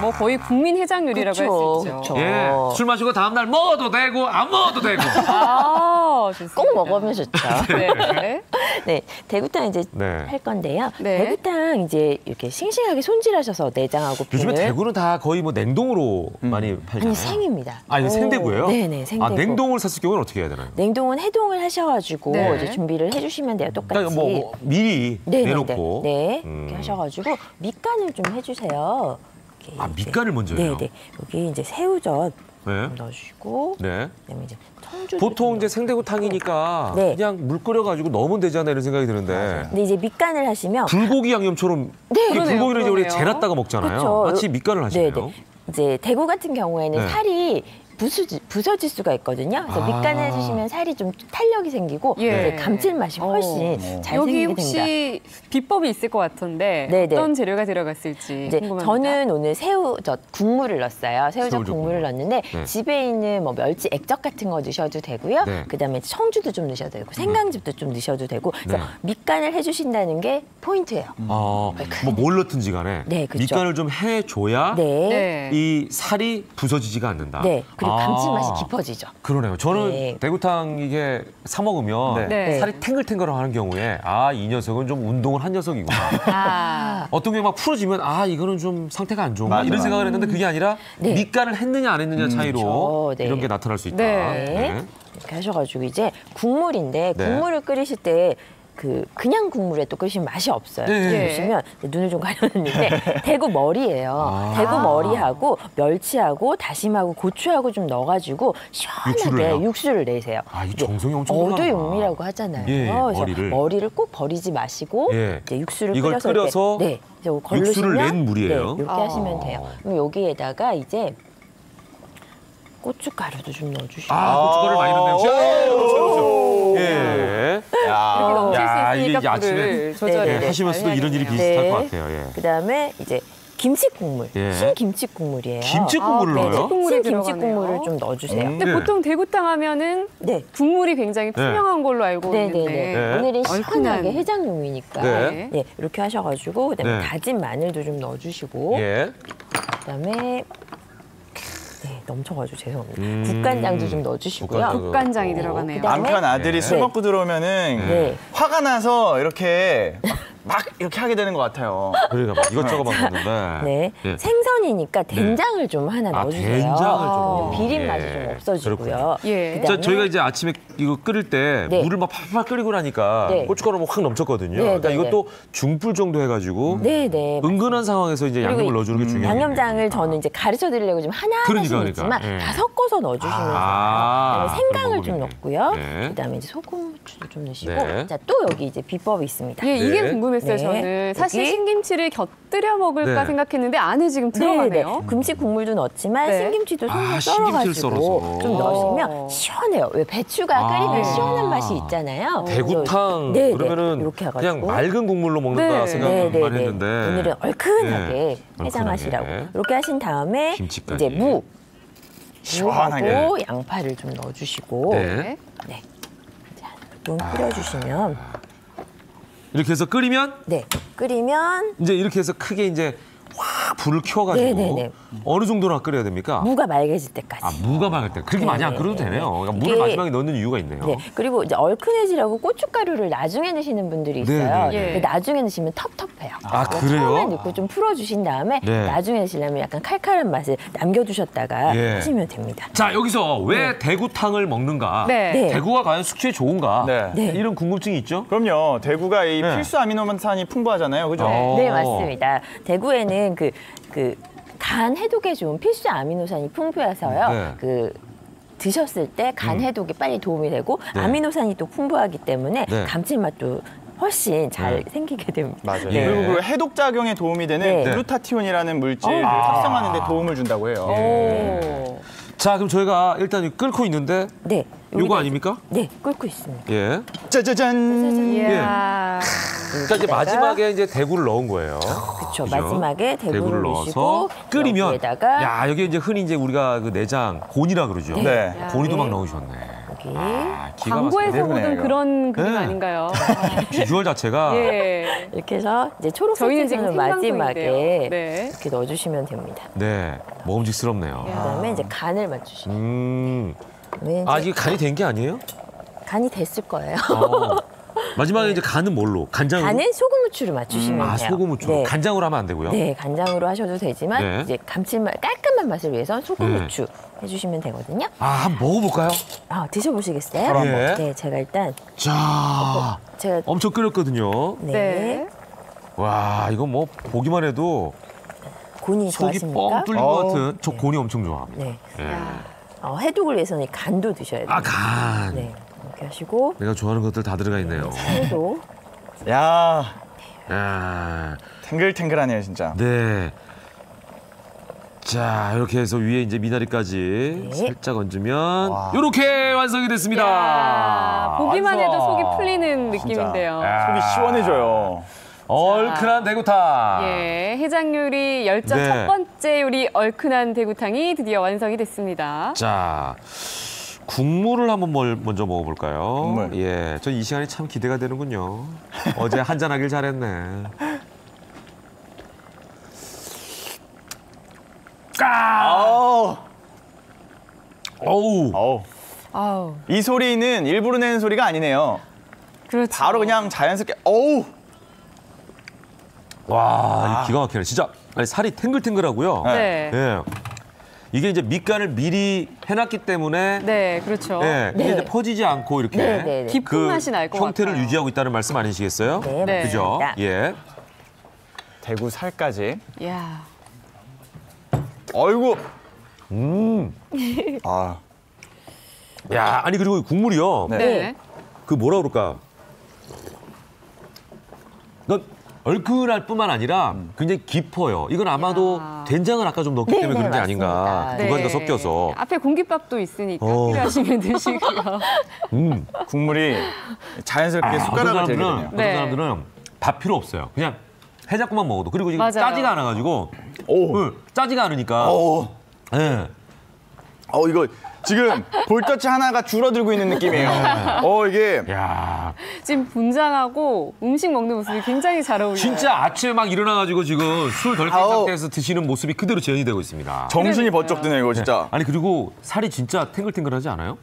뭐 거의 국민 해장 요리라고 할 수 있죠. 그쵸. 예. 술 마시고 다음날 먹어도 되고 안 먹어도 되고. 아, 좋습니다. 꼭 먹으면 좋죠. 네. 네, 대구탕 이제 네. 할 건데요. 네. 대구탕 이제 이렇게 싱싱하게 손질하셔서 내장하고 요즘에 피를. 대구는 다 거의 뭐 냉동으로 많이 팔잖아요. 아니 생입니다. 아, 이거 생대구예요? 네네, 생대구. 아, 냉동을 샀을 경우는 어떻게 해야 되나요? 냉동은 해동을 하셔가지고 네. 이제 준비를 해주시면 돼요. 똑같이. 그러니까 뭐 미리 네, 내놓고. 네, 이렇게 하셔가지고 밑간을 좀 해주세요. 이렇게 아, 이렇게. 밑간을 먼저 해요? 네네. 여기 이제 새우젓 네. 좀 넣어주시고. 네. 그다음에 이제 청주. 보통 이제 생대구탕이니까 네. 그냥 물 끓여가지고 넣으면 되지 않나 이런 생각이 드는데 근데 이제 밑간을 하시면 불고기 양념처럼 네. 이게 그러네요, 불고기를 이제 우리 그러네요. 재놨다가 먹잖아요. 그쵸. 마치 밑간을 하시네요. 네네. 이제 대구 같은 경우에는 네. 살이 부서질 수가 있거든요. 그래서 아. 밑간을 해주시면 살이 좀 탄력이 생기고 예. 이제 감칠맛이 훨씬 잘 여기 생기게 혹시 됩니다. 비법이 있을 것 같은데 네네. 어떤 재료가 들어갔을지 이제 궁금합니다. 저는 오늘 새우젓 국물을 넣었어요. 새우젓 새우젓 국물을 넣었는데 네. 집에 있는 뭐 멸치 액젓 같은 거 넣으셔도 되고요. 네. 그다음에 청주도 좀 넣으셔도 되고 생강즙도 좀 넣으셔도 되고 그래서 네. 밑간을 해주신다는 게 포인트예요. 뭐 뭘 넣든지 간에 네, 그쵸. 밑간을 좀 해줘야 네. 네. 이 살이 부서지지가 않는다. 네. 그리고 아. 감칠맛이 깊어지죠. 그러네요. 저는 네. 대구탕 이게 사 먹으면 네. 살이 탱글탱글하는 경우에 아, 이 녀석은 좀 운동을 한 녀석이구나. 아, 어떤 게 막 풀어지면 아, 이거는 좀 상태가 안 좋은가 맞아, 이런 맞아. 생각을 했는데 그게 아니라 네. 밑간을 했느냐 안 했느냐 차이로 그렇죠. 네. 이런 게 나타날 수 있다. 네. 네. 이렇게 하셔가지고 이제 국물인데 네. 국물을 끓이실 때 그냥 국물에 또 끓이시면 맛이 없어요. 네. 보시면 눈을 좀 가려놨는데 대구 머리예요. 아. 대구 머리하고 멸치하고 다심하고 고추하고 좀 넣어가지고 시원하게 육수를 내세요. 아, 이 이게 정성이 엄청 들어가는구나. 어도육미라고 하잖아요. 예, 그래서 머리를. 꼭 버리지 마시고 예. 이제 육수를 이걸 끓여서 끓여서 이렇게, 네, 이제 걸르시면 육수를 낸 물이에요? 네, 이렇게 하시면 돼요. 그럼 여기에다가 이제 고춧가루도 좀 넣어주시고. 고춧가루를 많이 넣네요. 예. 이렇게 넘칠 야, 수 이게 있으니까 아침에 불을 조절해. 예, 하시면서도 이런 일이 해야 비슷할 네. 것 같아요. 예. 그다음에 이제 김치 국물, 예. 신김치 국물이에요. 김치 국물을 네, 넣어요? 국물이 신김치 들어가네요. 국물을 좀 넣어주세요. 근데 네. 보통 대구탕 하면은 네. 국물이 굉장히 투명한 걸로 알고 있는데 네네네. 네. 오늘은 얼큰한. 시원하게 해장용이니까 네. 네, 이렇게 하셔가지고 그다음에 네. 다진 마늘도 좀 넣어주시고 예. 그다음에 네, 넘쳐가지고 죄송합니다. 국간장도 좀 넣어주시고요. 국간장. 국간장이 들어가네요. 그다음에 남편 아들이 네. 술 먹고 들어오면은 네. 화가 나서 이렇게 막 이렇게 하게 되는 것 같아요. 그러니까 막 이것저것 막 넣는데. 네. 예. 생선이니까 된장을 좀 하나 넣어주세요. 된장을 좀. 비린 예. 맛이 좀 없어지고요. 그렇군요. 예. 그다음에 자, 저희가 이제 아침에 이거 끓일 때 네. 물을 막 팍팍 끓이고 나니까 네. 고춧가루 확 넘쳤거든요. 네, 그러니까 네, 이것도 중불 정도 해가지고 네네. 은근한 상황에서 이제 그리고 양념을 넣어주는 게 중요해요. 양념장을 저는 이제 가르쳐 드리려고 좀 하나하나씩 그러니까. 있지만 예. 다 섞어서 넣어주시면 돼요. 아, 그다음에 생강을 그런 좀 방법이네. 넣고요. 네. 그다음에 이제 소금, 후추도 좀 넣으시고. 네. 자, 또 여기 이제 비법이 있습니다. 예, 이게 네. 궁금했어요. 그랬어요, 네. 저는. 사실 여기. 신김치를 곁들여 먹을까 네. 생각했는데 안에 지금 들어가네요. 금식 국물도 넣었지만 네. 신김치도 아, 손으로 신김치를 썰어가지고 썰어서. 좀 넣으시면 시원해요. 왜 배추가 아. 끓이면 시원한 맛이 있잖아요. 대구탕 네, 그러면은 이렇게 그냥 해가지고. 맑은 국물로 먹는다 네. 생각만 했는데 오늘은 얼큰하게 네, 해장하시라고. 얼큰하게. 이렇게 하신 다음에 김치까지. 이제 무하고 시원하게. 양파를 좀 넣어주시고 네. 네. 이제 한 2분 끓여주시면 이렇게 해서 끓이면 끓이면 이제 이렇게 해서 크게 이제 확 불을 켜가지고 네네네. 어느 정도나 끓여야 됩니까? 무가 맑아질 때까지. 아 무가 많을 때 그렇게 많이 안 끓여도 네네네. 되네요. 그러니까 물을 이게- 마지막에 넣는 이유가 있네요. 네. 그리고 이제 얼큰해지라고 고춧가루를 나중에 넣으시는 분들이 있어요. 네네네. 예. 근데 나중에 넣으시면 텁텁해요. 아, 그래서 그래요? 처음에 넣고 좀 풀어주신 다음에 네. 나중에 넣으시려면 약간 칼칼한 맛을 남겨두셨다가 예. 하시면 됩니다. 자 여기서 왜 대구탕을 먹는가? 네. 네. 대구가 과연 숙취에 좋은가? 네. 네. 이런 궁금증이 있죠? 그럼요. 대구가 이 네. 필수 아미노산이 풍부하잖아요. 그죠? 네, 맞습니다. 대구에는 간 해독에 좋은 필수 아미노산이 풍부해서요. 네. 드셨을 때 간 해독에 빨리 도움이 되고 네. 아미노산이 또 풍부하기 때문에 네. 감칠맛도 훨씬 잘 네. 생기게 됩니다. 맞아요. 예. 그리고 그 해독 작용에 도움이 되는 네. 글루타티온이라는 물질을 합성하는 데 도움을 준다고 해요. 오. 자 그럼 저희가 일단 끓고 있는데 네. 요거 여기다 아닙니까? 네, 끓고 있습니다. 예. 짜자잔. 이야. 그러니까 이제 마지막에 이제 대구를 넣은 거예요. 그렇죠. 그죠? 마지막에 대구를 넣어서 넣으시고 끓이면 여기에다가 야 여기 이제 흔히 이제 우리가 그 내장 곤이라 그러죠. 네. 곤이도 막 네. 넣으셨네. 여기 아, 기가 광고에서 막히네. 보던 이거. 그런 그림 네. 아닌가요? 비주얼 자체가 예. 이렇게 해서 이제 저희는 지금 초록색에서는 마지막에 생방송인데요. 네. 이렇게 넣어주시면 됩니다. 네 먹음직스럽네요. 그다음에 이제 간을 맞추시면 이제 아직 간이 된 게 아니에요? 간이 됐을 거예요. 마지막에 이제 간은 뭘로? 간장으로? 간은 소금 후추를 맞추시면 아 돼요. 소금 후추. 네. 간장으로 하면 안 되고요. 네, 간장으로 하셔도 되지만 네. 이제 감칠맛, 깔끔한 맛을 위해서 소금 네. 후추 해주시면 되거든요. 아 한번 먹어보실까요? 드셔보시겠어요? 바로 한번. 네, 제가 일단 자 제가 엄청 끓였거든요. 네, 네. 와 이거 뭐 보기만 해도 곤이 속이 좋아하십니까? 뻥 뚫린 것 같은 저 곤이 엄청 좋아. 네, 예. 해독을 위해서는 이 간도 드셔야 돼요. 아 간. 네, 이렇게 하시고 내가 좋아하는 것들 다 들어가 있네요. 새도 야, 아, 탱글탱글하네요, 진짜. 네. 자 이렇게 해서 위에 이제 미나리까지 네. 살짝 얹으면 와. 이렇게 완성이 됐습니다. 야, 보기만 완성. 해도 속이 풀리는 느낌인데요. 속이 시원해져요. 얼큰한 대구탕. 예, 해장 요리 열전 네. 첫 번째 요리 얼큰한 대구탕이 드디어 완성이 됐습니다. 자 국물을 한번 먼저 먹어볼까요? 국물. 예, 전 이 시간이 참 기대가 되는군요. 어제 한잔 하길 잘했네. 아우. 어우. 어우. 아우, 이 소리는 일부러 내는 소리가 아니네요. 그렇죠. 바로 그냥 자연스럽게 어우. 와, 기가 막히네. 진짜 아니, 살이 탱글탱글하고요. 네. 예. 이게 이제 밑간을 미리 해놨기 때문에 네, 그렇죠. 예, 이게 네. 이제 퍼지지 않고 이렇게 네, 네, 네. 깊은 맛이 날 것 같아요. 형태를 유지하고 있다는 말씀 아니시겠어요? 네, 네. 그죠? 맞습니다. 예. 대구 살까지. 이야. 어이구. 아. 야, 아니 그리고 이 국물이요. 네. 네. 그 뭐라 그럴까? 넌 얼큰할 뿐만 아니라 굉장히 깊어요. 이건 아마도 야. 된장을 아까 좀 넣기 네, 때문에 네, 그런 게 아닌가. 맞습니다. 두 가지가 섞여서. 앞에 공깃밥도 있으니까 어. 필요하시면 드시고요. 국물이 자연스럽게 숟가락을 들게 되네요. 어떤 네. 사람들은 밥 필요 없어요. 그냥 해장국만 먹어도. 그리고 지금 맞아요. 짜지가 않아가지고. 오. 응, 짜지가 않으니까. 오. 예. 이거 지금 볼터치 하나가 줄어들고 있는 느낌이에요. 이게 야, 지금 분장하고 음식 먹는 모습이 굉장히 잘 어울려요. 진짜 아침에 막 일어나가지고 지금 술 덜 깬 아우. 상태에서 드시는 모습이 그대로 재현이 되고 있습니다. 정신이 번쩍 드네요, 이거 진짜. 아니 그리고 살이 진짜 탱글탱글하지 않아요?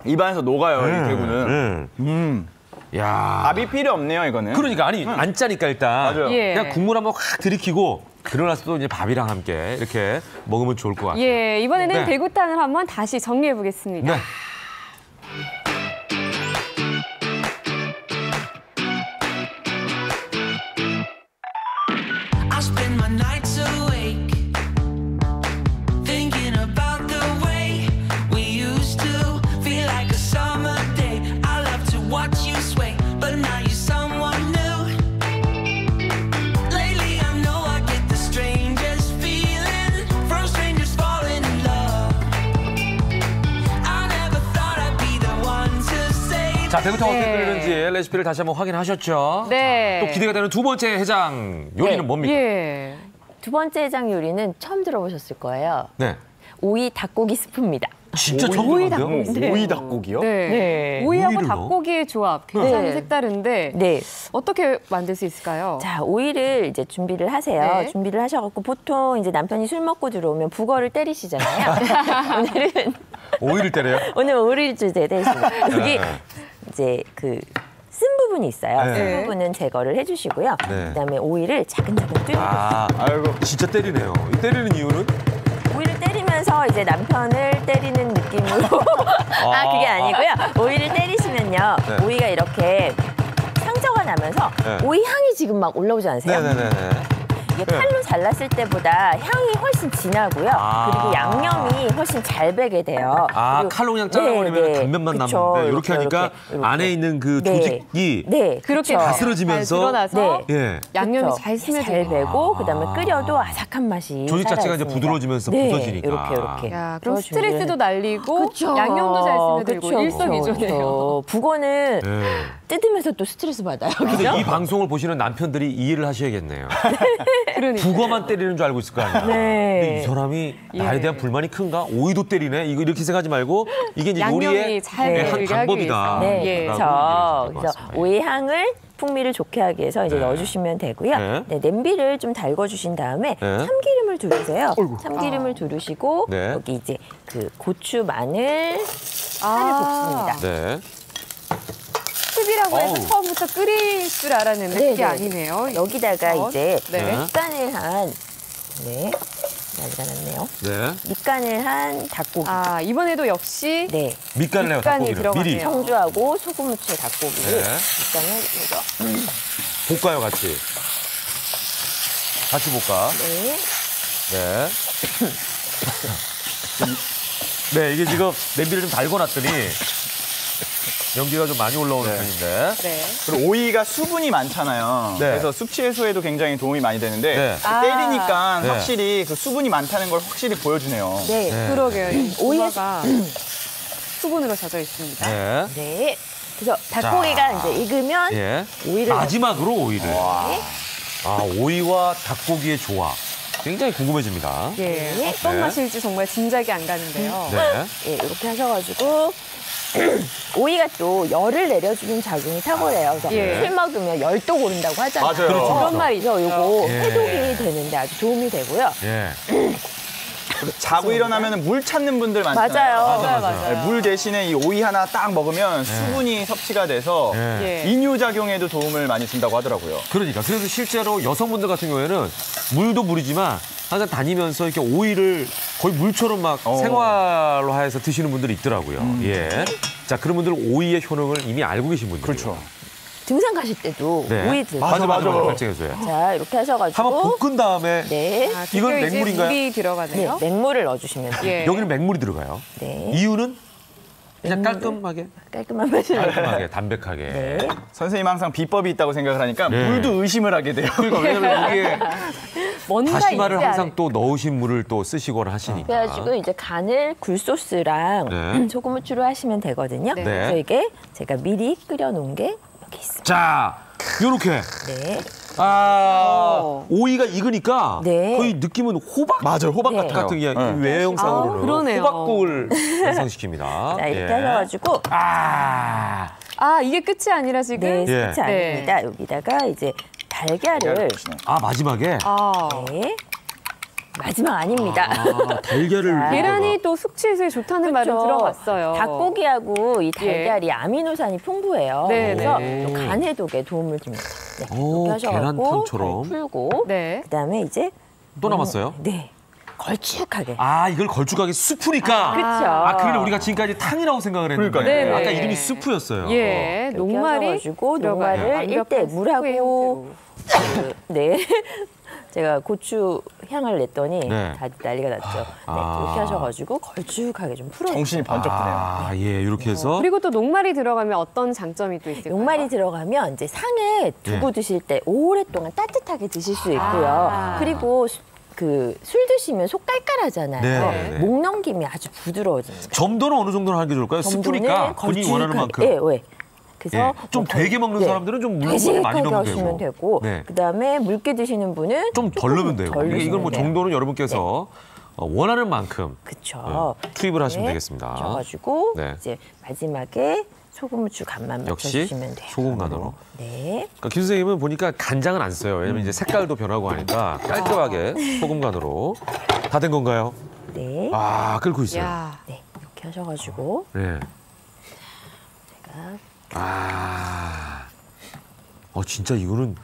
입안에서 녹아요, 이 대구는. 야. 밥이 필요 없네요, 이거는. 그러니까 아니 안 짜니까 일단 맞아요. 예. 그냥 국물 한번 확 들이키고 그러나서 또 이제 밥이랑 함께 이렇게 먹으면 좋을 것 같아요. 예, 이번에는 네. 대구탕을 한번 다시 정리해 보겠습니다. 네. I spend my nights awake, thinking about the way we used to feel like a summer day. I love to watch you sway, but now you're someone new. 자, 대구탕 어떻게 네. 끓이는지 레시피를 다시 한번 확인하셨죠? 네. 또 기대가 되는 두 번째 해장 요리는 네. 뭡니까? 예. 두 번째 해장 요리는 처음 들어보셨을 거예요. 네. 오이 닭고기 스프입니다. 진짜 처음 오이 들어봤는데요? 닭고기. 네. 오이 닭고기요? 네. 네. 오이하고 오이를 넣어? 닭고기의 조합 굉장히 네. 색다른데 네. 어떻게 만들 수 있을까요? 자, 오이를 이제 준비를 하세요. 네. 준비를 하셔갖고 보통 이제 남편이 술 먹고 들어오면 북어를 때리시잖아요. 오늘은 오이를 때려요? 오늘 오이를 주제 대신에 여기 이제 그 쓴 부분이 있어요. 네. 쓴 부분은 제거를 해주시고요. 네. 그다음에 오이를 차근차근 뚫고 아, 아이고. 진짜 때리네요. 이 때리는 이유는? 오이를 때리면서 이제 남편을 때리는 느낌으로 그게 아니고요. 오이를 때리시면요. 네. 오이가 이렇게 상처가 나면서 네. 오이 향이 지금 막 올라오지 않으세요? 네네네네. 이게 칼로 잘랐을 때보다 향이 훨씬 진하고요. 아. 그리고 양념이 훨씬 잘 배게 돼요. 아, 그리고 칼로 그냥 잘라버리면 단면만 그쵸. 남는데 이렇게 하니까 이렇게. 안에 있는 그 네. 조직이 네, 그렇게 그쵸. 다스러지면서 잘 드러나서 네. 예. 양념이 그쵸. 잘 스며들고. 잘 배고 그다음에 끓여도 아삭한 맛이 조직 자체가 이제 살아있습니다. 부드러워지면서 네, 부서지니까. 이렇게. 야, 그럼 그거 스트레스도 준비를- 날리고 그쵸. 양념도 잘 스며들고 그쵸, 일석이조네요. 그쵸. 북어는 예. 뜯으면서 또 스트레스 받아요. 근데 그죠? 이 방송을 보시는 남편들이 이해를 하셔야겠네요. 그러니까. 북어만 때리는 줄 알고 있을 거 아니에요. 네. 근데 이 사람이 나에 대한 불만이 큰가? 오이도 때리네? 이거 이렇게 생각하지 말고 이게 이제 양념이 요리의 잘 한 배우게 하기 방법이다. 위해서. 네, 예. 그렇죠. 라고 얘기를 그래서 해주신 것 오이 향을 풍미를 좋게 하기 위해서 이제 네. 넣어주시면 되고요. 네. 네, 냄비를 좀 달궈주신 다음에 네. 참기름을 두르세요. 참기름을 두르시고 네. 여기 이제 그 고추, 마늘, 파를 볶습니다. 네. 습이라고 해서 어우. 처음부터 끓일 줄 알았는데 네, 그게 네. 아니네요. 여기다가 이제 네. 밑간을 한 난리가 났네요. 네. 밑간을 한 닭고기. 아, 이번에도 역시 네. 밑간을 해요, 밑간이 닭고기를. 미리. 들어가네요. 청주하고 소금 후추 닭고기를 네. 밑간을 해서 볶아요, 같이. 같이 볶아. 네. 네. 네, 이게 지금 냄비를 좀 달궈놨더니 연기가 좀 많이 올라오는 편인데. 네. 그리고 오이가 수분이 많잖아요. 네. 그래서 숙취 해소에도 굉장히 도움이 많이 되는데 네. 때리니까 네. 확실히 그 수분이 많다는 걸 확실히 보여주네요. 네. 그러게요. 이 오이에 오이가 수분으로 젖어 있습니다. 네. 네. 그래서 닭고기가 이제 익으면 예. 오이를 마지막으로 오이를. 아, 오이와 닭고기의 조합. 굉장히 궁금해집니다. 예, 네. 어떤 네. 맛일지 정말 짐작이 안 가는데요. 네. 예, 이렇게 하셔가지고 오이가 또 열을 내려주는 작용이 탁월해요. 그래서 예. 술 먹으면 열도 오른다고 하잖아요. 맞아요. 그렇죠, 그런 말이죠. 요거 예. 해독이 되는데 아주 도움이 되고요. 예. 자고 일어나면 물 찾는 분들 많잖아요. 맞아요. 네, 물 대신에 이 오이 하나 딱 먹으면 수분이 섭취가 돼서 예. 예. 이뇨작용에도 도움을 많이 준다고 하더라고요. 그러니까. 그래서 실제로 여성분들 같은 경우에는 물도 물이지만 항상 다니면서 이렇게 오이를 거의 물처럼 막 생활로 해서 드시는 분들이 있더라고요. 예. 자, 그런 분들은 오이의 효능을 이미 알고 계신 분들. 그렇죠. 등산 가실 때도 네. 오이 드세요. 맞아. 맞아. 결정해줘요. 자, 이렇게 하셔가지고 한번 볶은 다음에 네. 아, 이건 드디어 이제 맹물인가요? 물이 네, 들어가네요. 맹물을 넣어주시면 돼요. 예. 여기는 맹물이 들어가요. 네. 이유는 그냥 깔끔하게, 깔끔한 맛을 깔끔하게, 담백하게. 네. 선생님 항상 비법이 있다고 생각을 하니까 네. 물도 의심을 하게 돼요. 그러니까 왜냐면 이게 뭔가 다시마를 있지 항상 않을까? 또 넣으신 물을 또 쓰시거나 하시니까. 그래가지고 이제 간을 굴소스랑 네. 소금 후추로 하시면 되거든요. 네. 그래서 이게 제가 미리 끓여놓은 게 여기 있습니다. 자, 요렇게. 네. 오이가 익으니까 네. 거의 느낌은 호박 맞아요. 호박 네. 같은 게 네. 외형상으로는 그러네요. 호박국을 완성시킵니다. 자, 이렇게 예. 하셔가지고 아, 아, 이게 끝이 아니라 지금? 네, 예. 끝이 아닙니다. 여기다가 이제 달걀을 마지막에 아, 네. 마지막 아닙니다. 달걀을 계란이 또 숙취해소에 좋다는 말은 그렇죠. 들어봤어요. 닭고기하고 이 달걀이 아미노산이 풍부해요. 네, 그래서 네. 또 간 해독에 도움을 줍니다. 네, 오, 이렇게 하셔가지고 계란탕처럼. 잘 풀고 네. 그다음에 이제 또 남았어요? 네, 걸쭉하게. 아, 이걸 걸쭉하게 수프니까. 그렇죠. 아, 그러네 우리가 지금까지 탕이라고 생각을 했는데 그러니까요. 네, 아까 네. 이름이 수프였어요. 예, 이렇게 녹말이 하셔가지고 들어가요. 녹말을 완벽한 1대 물하고 수프의 네. 제가 고추 향을 냈더니 네. 다 난리가 났죠. 네, 이렇게 하셔가지고 걸쭉하게 좀 풀어. 정신이 번쩍 드네요. 아, 예, 이렇게 해서. 그리고 또 녹말이 들어가면 어떤 장점이 또 있을까요? 녹말이 들어가면 이제 상에 두고 네. 드실 때 오랫동안 따뜻하게 드실 수 있고요. 아. 그리고 그 술 드시면 속 깔깔하잖아요. 네, 네. 목 넘김이 아주 부드러워집니다. 점도는 어느 정도로 하는 게 좋을까요? 점도는 스프니까 본인이 원하는 만큼. 예, 왜? 그래서 좀 뭐 되게 먹는 네. 사람들은 좀 물엿을 되게 많이 넣으면 하시면 되고. 되고 네. 그다음에 묽게 드시는 분은 좀 덜 넣으면 돼요. 덜 이건 뭐 넣으시면 돼요. 정도는 여러분께서 원하는 만큼 그쵸. 투입을 하시면 네. 되겠습니다. 하셔가지고 네. 이제 마지막에 소금, 후추 간만 역시 맞춰주시면 돼요. 소금 간으로. 네. 그러니까 김 선생님은 보니까 간장은 안 써요. 왜냐면 이제 색깔도 변하고 하니까 깔끔하게 소금 간으로. 다 된 건가요? 네. 아, 끓고 있어요. 야, 네. 이렇게 하셔가지고 네. 제가 아. 진짜 이거는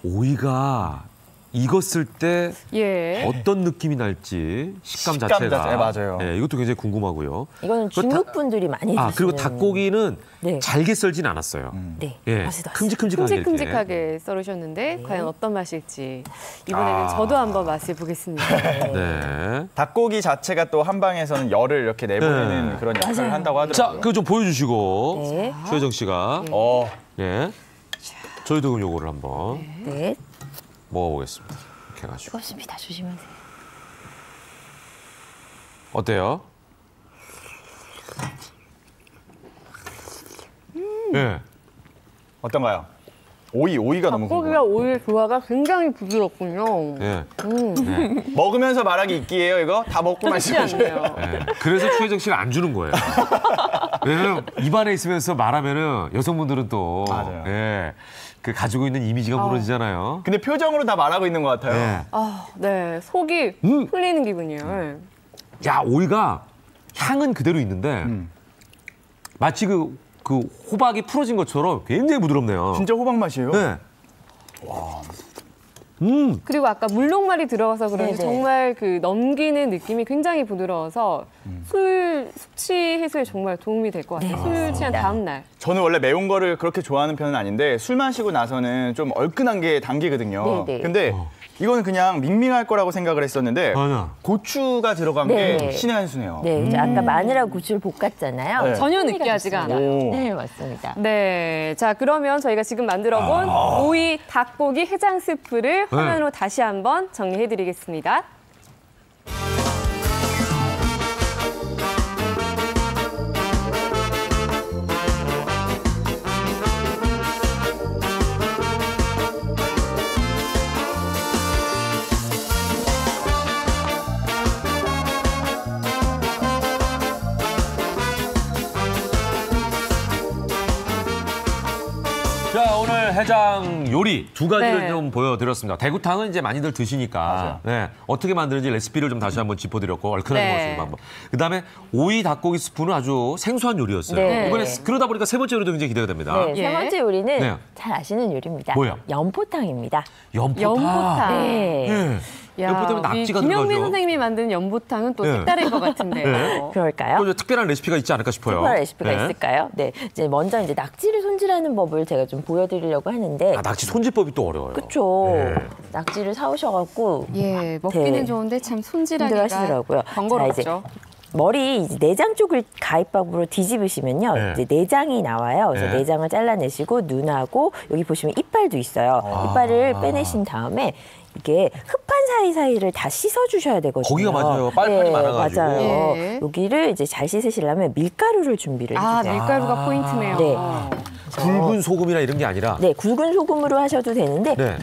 오이가 익었을 때 예. 어떤 느낌이 날지 식감 식감 자체가. 자체, 맞아요. 네, 이것도 굉장히 궁금하고요. 이거는 그거 중국 분들이 많이 드시는. 그리고 닭고기는 네. 잘게 썰진 않았어요. 네. 예, 맛있어요. 큼직큼직하게. 이렇게. 큼직큼직하게 썰으셨는데 과연 어떤 맛일지 이번에는 저도 한번 맛을 보겠습니다. 네. 닭고기 자체가 또 한방에서는 열을 이렇게 내보내는 네. 그런 역할을 한다고 자, 하더라고요. 그거 좀 보여주시고 네. 최혜정 씨가 예, 저희도 그럼 요거를 한번 네. 먹어보겠습니다. 이렇게 해가지고 뜨겁습니다. 조심하세요. 어때요? 예. 어떤가요? 오이가 너무 닭고기가 궁금해요. 오이 조화가 굉장히 부드럽군요. 예. 먹으면서 말하기 있기예요, 이거? 다 먹고 쉽지 말씀하세요. 않네요. 예. 그래서 최혜정 씨가 안 주는 거예요. 왜냐면 입안에 있으면서 말하면은 여성분들은 또 맞아요. 예, 그 가지고 있는 이미지가 무너지잖아요. 근데 표정으로 다 말하고 있는 것 같아요. 예. 네, 속이 풀리는 기분이에요. 야, 오이가 향은 그대로 있는데 마치 그 호박이 풀어진 것처럼 굉장히 부드럽네요. 진짜 호박 맛이에요. 네. 그리고 아까 물녹말이 들어가서 그런지 네네. 정말 그 넘기는 느낌이 굉장히 부드러워서 숙취 해소에 정말 도움이 될 것 같아요. 술 취한 다음 날. 저는 원래 매운 거를 그렇게 좋아하는 편은 아닌데 술 마시고 나서는 좀 얼큰한 게 당기거든요. 네네. 근데 이거는 그냥 밍밍할 거라고 생각을 했었는데 맞아. 고추가 들어간 네. 게 신의 한 수네요. 네, 이제 아까 마늘하고 고추를 볶았잖아요. 네. 전혀 풍미가 느끼하지가 좋습니다. 않아요. 네, 맞습니다. 네, 자 그러면 저희가 지금 만들어본 오이 닭고기 해장 스프를 화면으로 다시 한번 정리해드리겠습니다. 자, 오늘 해장 요리 두 가지를 네. 좀 보여드렸습니다. 대구탕은 이제 많이들 드시니까 네, 어떻게 만드는지 레시피를 좀 다시 한번 짚어드렸고 얼큰하게 네. 먹을 수 있는 방법. 그다음에 오이 닭고기 스프는 아주 생소한 요리였어요. 네. 이번에 그러다 보니까 세 번째 요리도 굉장히 기대가 됩니다. 네, 예. 세 번째 요리는 네. 잘 아시는 요리입니다. 뭐예요? 연포탕입니다. 연포탕. 연포탕. 네. 예. 연포탕은 낙지가 김영민 들어가죠. 선생님이 만든 연포탕은 또 네. 색다를 것 같은데요. 그럴까요? 또 특별한 레시피가 있지 않을까 싶어요. 특별한 레시피가 네. 있을까요? 네, 이제 먼저 이제 낙지를 손질하는 법을 제가 좀 보여드리려고 하는데, 아, 낙지 손질법이 또 어려워요. 그렇죠. 네. 낙지를 사오셔갖고 예, 먹기는 네. 좋은데 참 손질하기가 힘들어하시더라고요. 번거롭죠. 자, 이제 머리 이제 내장 쪽을 가위밥으로 뒤집으시면요, 네. 이제 내장이 나와요. 그래서 네. 내장을 잘라내시고 눈하고 여기 보시면 이빨도 있어요. 이빨을 빼내신 다음에 이게 흡판 사이사이를 다 씻어주셔야 되거든요. 거기가 맞아요. 빨판이 많아가지고. 맞아요. 예. 여기를 이제 잘 씻으시려면 밀가루를 준비를 아, 해주세요. 밀가루가 포인트네요. 네. 굵은 소금이나 이런 게 아니라 네, 굵은 소금으로 하셔도 되는데 네.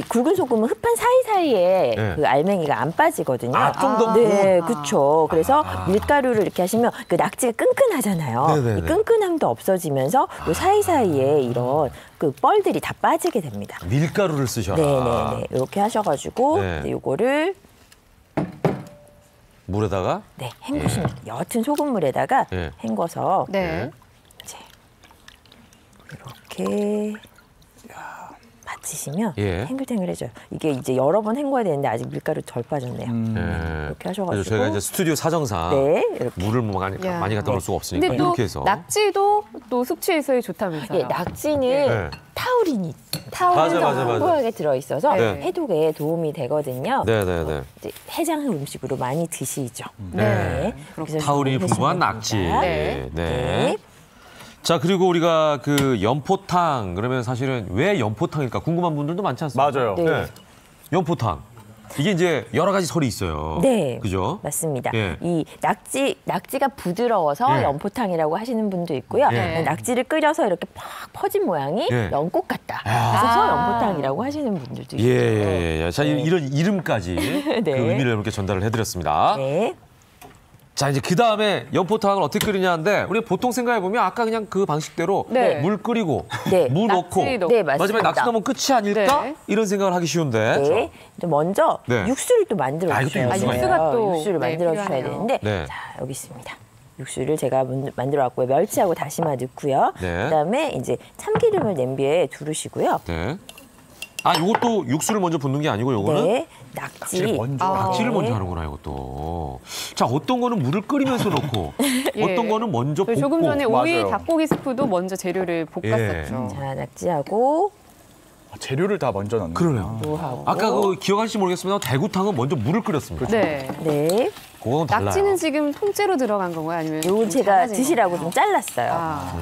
굵은 소금은 흡판 사이사이에 네. 그 알맹이가 안 빠지거든요. 아, 좀 더 네, 그렇죠. 그래서 밀가루를 이렇게 하시면 그 낙지가 끈끈하잖아요. 네네네. 이 끈끈함도 없어지면서 요 사이사이에 이런 그 뻘들이 다 빠지게 됩니다. 밀가루를 쓰셔라. 네네네. 이렇게 하셔가지고 네. 이제 요거를 물에다가 네, 헹구시면 옅은 소금물에다가 예. 헹궈서 네. 이제 이렇게 받치시면 예. 탱글탱글해져요. 이게 이제 여러 번 헹궈야 되는데 아직 밀가루 덜 빠졌네요. 네. 이렇게 하셔가지고 그래서 저희가 이제 스튜디오 사정상 네, 이렇게. 물을 뭐 많이 갖다 놓을 수가 없으니까 근데 또 이렇게 해서 낙지도 또 숙취 해소에 좋다면서요. 예, 낙지는 네. 타우린이 맞아, 맞아, 맞아. 풍부하게 들어있어서 네. 해독에 도움이 되거든요. 네네네. 이제 해장 음식으로 많이 드시죠. 네. 그래서 타우린이 드시면 풍부한 됩니다. 낙지. 네. 네. 자, 그리고 우리가 그 연포탕 그러면 사실은 왜 연포탕일까 궁금한 분들도 많지 않습니까? 맞아요. 네. 연포탕. 이게 이제 여러 가지 설이 있어요. 네. 그죠? 맞습니다. 예. 이 낙지가 부드러워서 예. 연포탕이라고 하시는 분도 있고요. 예. 낙지를 끓여서 이렇게 팍 퍼진 모양이 예. 연꽃 같다. 그래서 연포탕이라고 하시는 분들도 있어요. 예. 자, 이런 이름까지 네. 그 의미를 여러분께 전달을 해드렸습니다. 네. 자, 이제 그 다음에 연포탕을 어떻게 끓이냐인데 우리가 보통 생각해보면 아까 그냥 그 방식대로 네. 물 끓이고 네. 무 넣고 낙지 넣고. 네, 맞습니다. 마지막에 낙지 넣으면 끝이 아닐까? 네. 이런 생각을 하기 쉬운데. 네. 이제 먼저 네. 육수를 또 만들어 아, 이것도 주셔야 돼요. 육수가 또, 육수를 네, 만들어 주셔야 필요하네요. 되는데 네. 자, 여기 있습니다. 육수를 제가 만들어 왔고요. 멸치하고 다시마 넣고요. 네. 그다음에 이제 참기름을 냄비에 두르시고요. 네. 아, 이것도 육수를 먼저 붓는 게 아니고 요거는 네. 낙지 낙지를 네. 먼저 하는구나, 이것도. 자, 어떤 거는 물을 끓이면서 넣고 예. 어떤 거는 먼저 저희 볶고. 조금 전에 오이 맞아요. 닭고기 스프도 먼저 재료를 볶았었죠. 자, 낙지하고 재료를 다 먼저 넣는. 그러네요. 무하고 아까 그 기억하실지 모르겠습니다. 대구탕은 먼저 물을 끓였습니다. 네. 네. 그건 달라요. 낙지는 지금 통째로 들어간 건가요? 아니면 요건 좀 제가 잘라진 드시라고 건가요? 좀 잘랐어요. 아,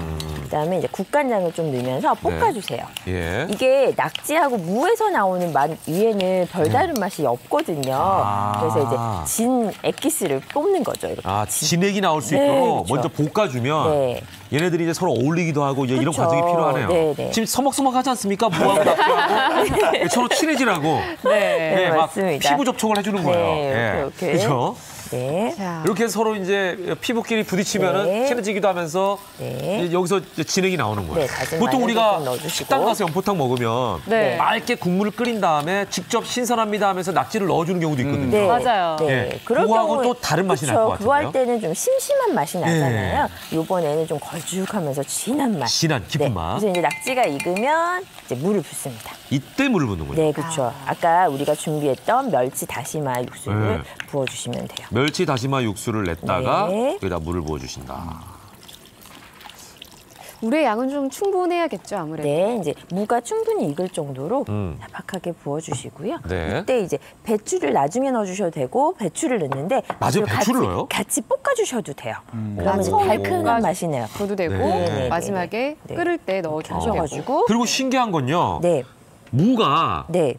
그다음에 이제 국간장을 좀 넣으면서 볶아주세요. 예. 이게 낙지하고 무에서 나오는 맛 위에는 별다른 맛이 없거든요. 아. 그래서 이제 진 액기스를 뽑는 거죠. 이렇게. 아, 진액이 나올 수 네, 있도록 그렇죠. 먼저 볶아주면 네. 얘네들이 이제 서로 어울리기도 하고 이제 이런 그렇죠. 과정이 필요하네요. 네, 네. 지금 서먹서먹하지 않습니까? 무하고 낙지하고 서로 친해지라고. 네. 네, 막 맞습니다. 피부 접촉을 해주는 거예요. 네, 이렇게. 그렇죠? 네. 자, 이렇게 해서 서로 이제 피부끼리 부딪히면은 네. 친해지기도 하면서 네. 이제 여기서 이제 진액이 나오는 거예요. 네, 다진 보통 마늘도 우리가 좀 넣어주시고. 식당 가서 연포탕 먹으면 네. 맑게 국물을 끓인 다음에 직접 신선합니다 하면서 낙지를 넣어주는 경우도 있거든요. 네. 맞아요. 네. 예. 그럴 그거하고는 경우에- 또 다른 맛이 날것 그렇죠. 그거 할 같은데요? 때는 좀 심심한 맛이 나잖아요. 이번에는 좀 걸쭉하면서 진한 맛. 진한 깊은 네. 맛. 그래서 이제 낙지가 익으면 이제 물을 붓습니다. 이때 물을 붓는군요. 네, 그렇죠. 아까 우리가 준비했던 멸치 다시마 육수를 네. 부어주시면 돼요. 멸치 다시마 육수를 냈다가 네. 여기다 물을 부어주신다. 물의 양은 좀 충분해야겠죠, 아무래도. 네, 이제 무가 충분히 익을 정도로 음. 자박하게 부어주시고요. 네. 이때 이제 배추를 나중에 넣어주셔도 되고 배추를 넣는데 맞아요, 배추를 넣어요? 같이 볶아주셔도 돼요. 그러면 이제 처음에 달큰한 맛이 나요. 줘도 되고 네. 마지막에 네. 끓을 때 넣어주셔도 되고. 하셔가지고 그리고 신기한 건요. 네, 무가 네.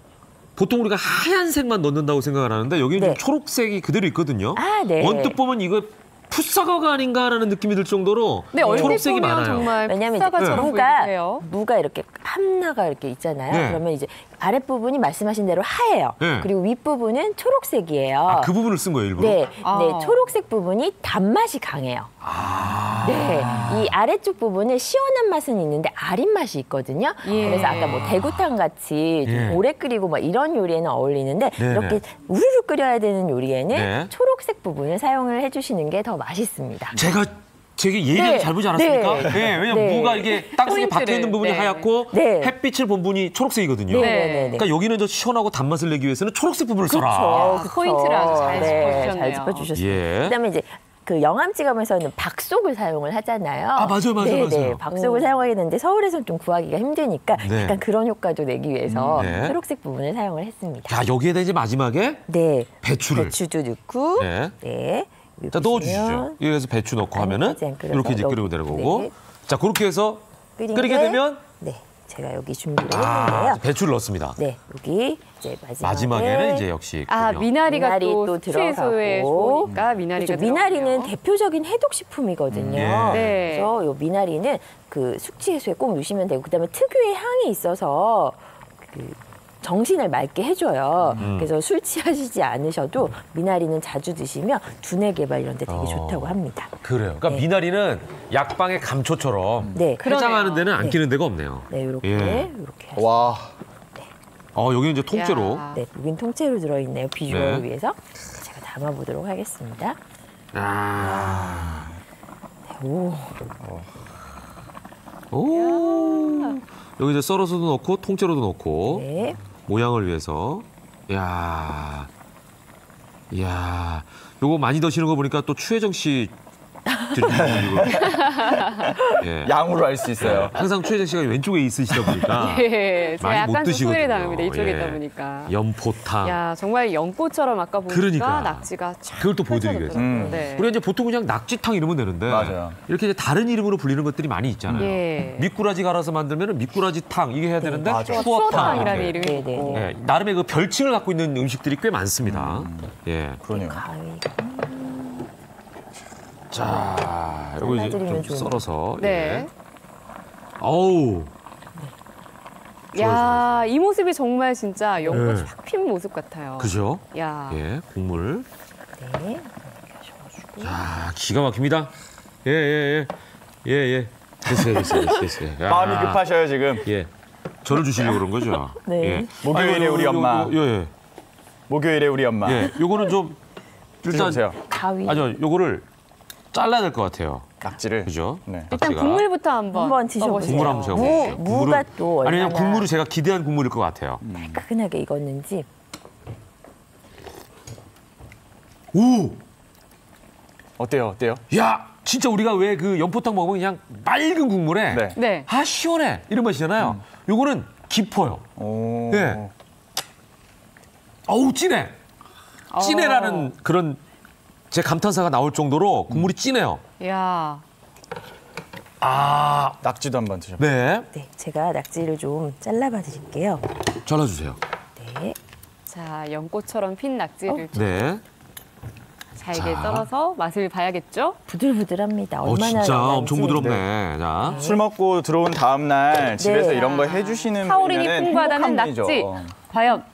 보통 우리가 하얀색만 넣는다고 생각을 하는데 여기는 네. 좀 초록색이 그대로 있거든요. 아, 네. 언뜻 보면 이거 풋사과가 아닌가라는 느낌이 들 정도로 네, 얼핏 초록색이 보면 많아요. 정말 왜냐면 이제 풋사과처럼 무가 보이기도 해요. 무가 이렇게 함나가 이렇게 있잖아요. 네. 그러면 이제 아랫부분이 말씀하신 대로 하얘요. 네. 그리고 윗부분은 초록색이에요. 아, 그 부분을 쓴 거예요, 일부러? 네, 아. 네, 초록색 부분이 단맛이 강해요. 아. 네, 이 아래쪽 부분은 시원한 맛은 있는데 아린 맛이 있거든요. 예. 그래서 아까 뭐 대구탕 같이 좀 예. 오래 끓이고 막 이런 요리에는 어울리는데 네네. 이렇게 우르르 끓여야 되는 요리에는 네. 초록색 부분을 사용을 해주시는 게 더 맛있습니다. 제가 되게 예리하게 네. 잘 보지 않았습니까? 네. 네. 왜냐면 네. 무가 이게 땅속에 박혀 있는 부분이 네. 하얗고 네. 햇빛을 본 부분이 초록색이거든요. 네, 네, 네. 그러니까 여기는 저 시원하고 단맛을 내기 위해서는 초록색 부분을 써라. 그렇죠. 그 포인트를 아주 잘 짚어주셨네요. 잘 짚어주셨습니다. 예. 그다음에 이제 그 영암지감에서는 박속을 사용을 하잖아요. 아, 맞아요, 맞아요, 네, 맞아요. 네, 박속을 사용하게 되는데 서울에서는 좀 구하기가 힘드니까 네. 약간 그런 효과도 내기 위해서 네. 초록색 부분을 사용을 했습니다. 자, 여기에다 이제 마지막에 네, 배추를. 배추도 넣고, 네. 네, 자, 넣어주시죠. 여기서 배추 넣고 하면은 아직까지 안 끓여서 이렇게 이제 끓이고 여기, 되는 거고. 네. 자, 그렇게 해서 끓인 끓이게 게, 되면 네, 제가 여기 준비를 아, 했는데요. 배추를 넣습니다. 네, 여기 이제 마지막에는 이제 역시 아, 있군요. 미나리가 미나리 또 또 수채소에 들어가고. 좋으니까 미나리가 그렇죠. 미나리는 들어가네요. 대표적인 해독식품이거든요. 예. 네. 그래서 요 미나리는 그 숙취 해소에 꼭 넣으시면 되고 그다음에 특유의 향이 있어서 그 정신을 맑게 해줘요. 그래서 술 취하시지 않으셔도 미나리는 자주 드시면 두뇌 개발 이런 데 되게 좋다고 합니다. 그래요. 그러니까 네. 미나리는 약방의 감초처럼 네, 해장하는 데는 안 끼는 데가 없네요. 네, 이렇게 예. 이렇게 하시면 와. 여기는 이제 통째로. 야. 네, 여긴 통째로 들어있네요. 비주얼을 네. 위해서 제가 담아보도록 하겠습니다. 아. 오, 오. 여기 이제 썰어서도 넣고 통째로도 넣고 네. 모양을 위해서. 야. 이야. 요거 많이 드시는 거 보니까 또 추혜정 씨 예. 양으로 알 수 있어요. 항상 최혜정 씨가 왼쪽에 있으시다 보니까 예, 제가 많이 못 약간 드시거든요. 소리를 담습니다. 이쪽에 예. 있다 보니까. 연포탕. 야, 정말 연꽃처럼 아까 보니까 그러니까. 낙지가 쫙 그걸 또 보여드리겠어요. 펼쳐졌더라고요. 네. 우리가 이제 보통 그냥 낙지탕 이러면 되는데 맞아요. 이렇게 이제 다른 이름으로 불리는 것들이 많이 있잖아요. 예. 미꾸라지 갈아서 만들면 미꾸라지탕 이게 해야 되는데 맞아요. 추어탕이라는 이렇게. 이름이 네, 있고. 예, 나름의 그 별칭을 갖고 있는 음식들이 꽤 많습니다. 예. 그러네요. 가위. 자, 이거 이제 잘라드리면 좀 좋은 썰어서. 네. 예. 어우. 야, 이 모습이 정말 진짜 연꽃 네. 확 핀 모습 같아요. 그죠? 야. 예, 국물. 네. 자, 기가 막힙니다. 예, 예, 예. 예, 예. 됐어요. 야. 마음이 급하셔요 지금. 예. 저를 주시려고 그런 거죠? 네. 예. 목요일에 우리 엄마. 예, 목요일에 우리 엄마. 예. 요거는 좀 일단 드셔보세요. 가위. 아니요, 요거를 잘라야 될 것 같아요. 낙지를. 그죠? 네. 일단 낙지가. 국물부터 한번 한번 드셔보세요. 국물 한번 제가 볼게요. 무가 또 아니, 그냥 얼마나 국물이 제가 기대한 국물일 것 같아요. 따끈하게 익었는지. 오! 어때요? 야, 진짜 우리가 왜 그 연포탕 먹으면 그냥 맑은 국물에 네. 네. 아, 시원해. 이런 맛이잖아요. 요거는 깊어요. 오. 예. 어우, 진해. 진해라는 그런 제 감탄사가 나올 정도로 국물이 진해요. 야. 아, 낙지도 한번 드셔보세요. 네. 네, 제가 낙지를 좀 잘라봐 드릴게요. 잘라주세요. 네. 자, 연꽃처럼 핀 낙지를 좀 네. 잘게 자. 썰어서 맛을 봐야겠죠? 부들부들합니다. 얼마나 진짜 넣었는지. 엄청 부드럽네. 자. 술 먹고 들어온 다음 날 집에서 이런 거 해주시는 타우린이 분이면 풍부하다는 행복한 낙지. 분이죠. 과연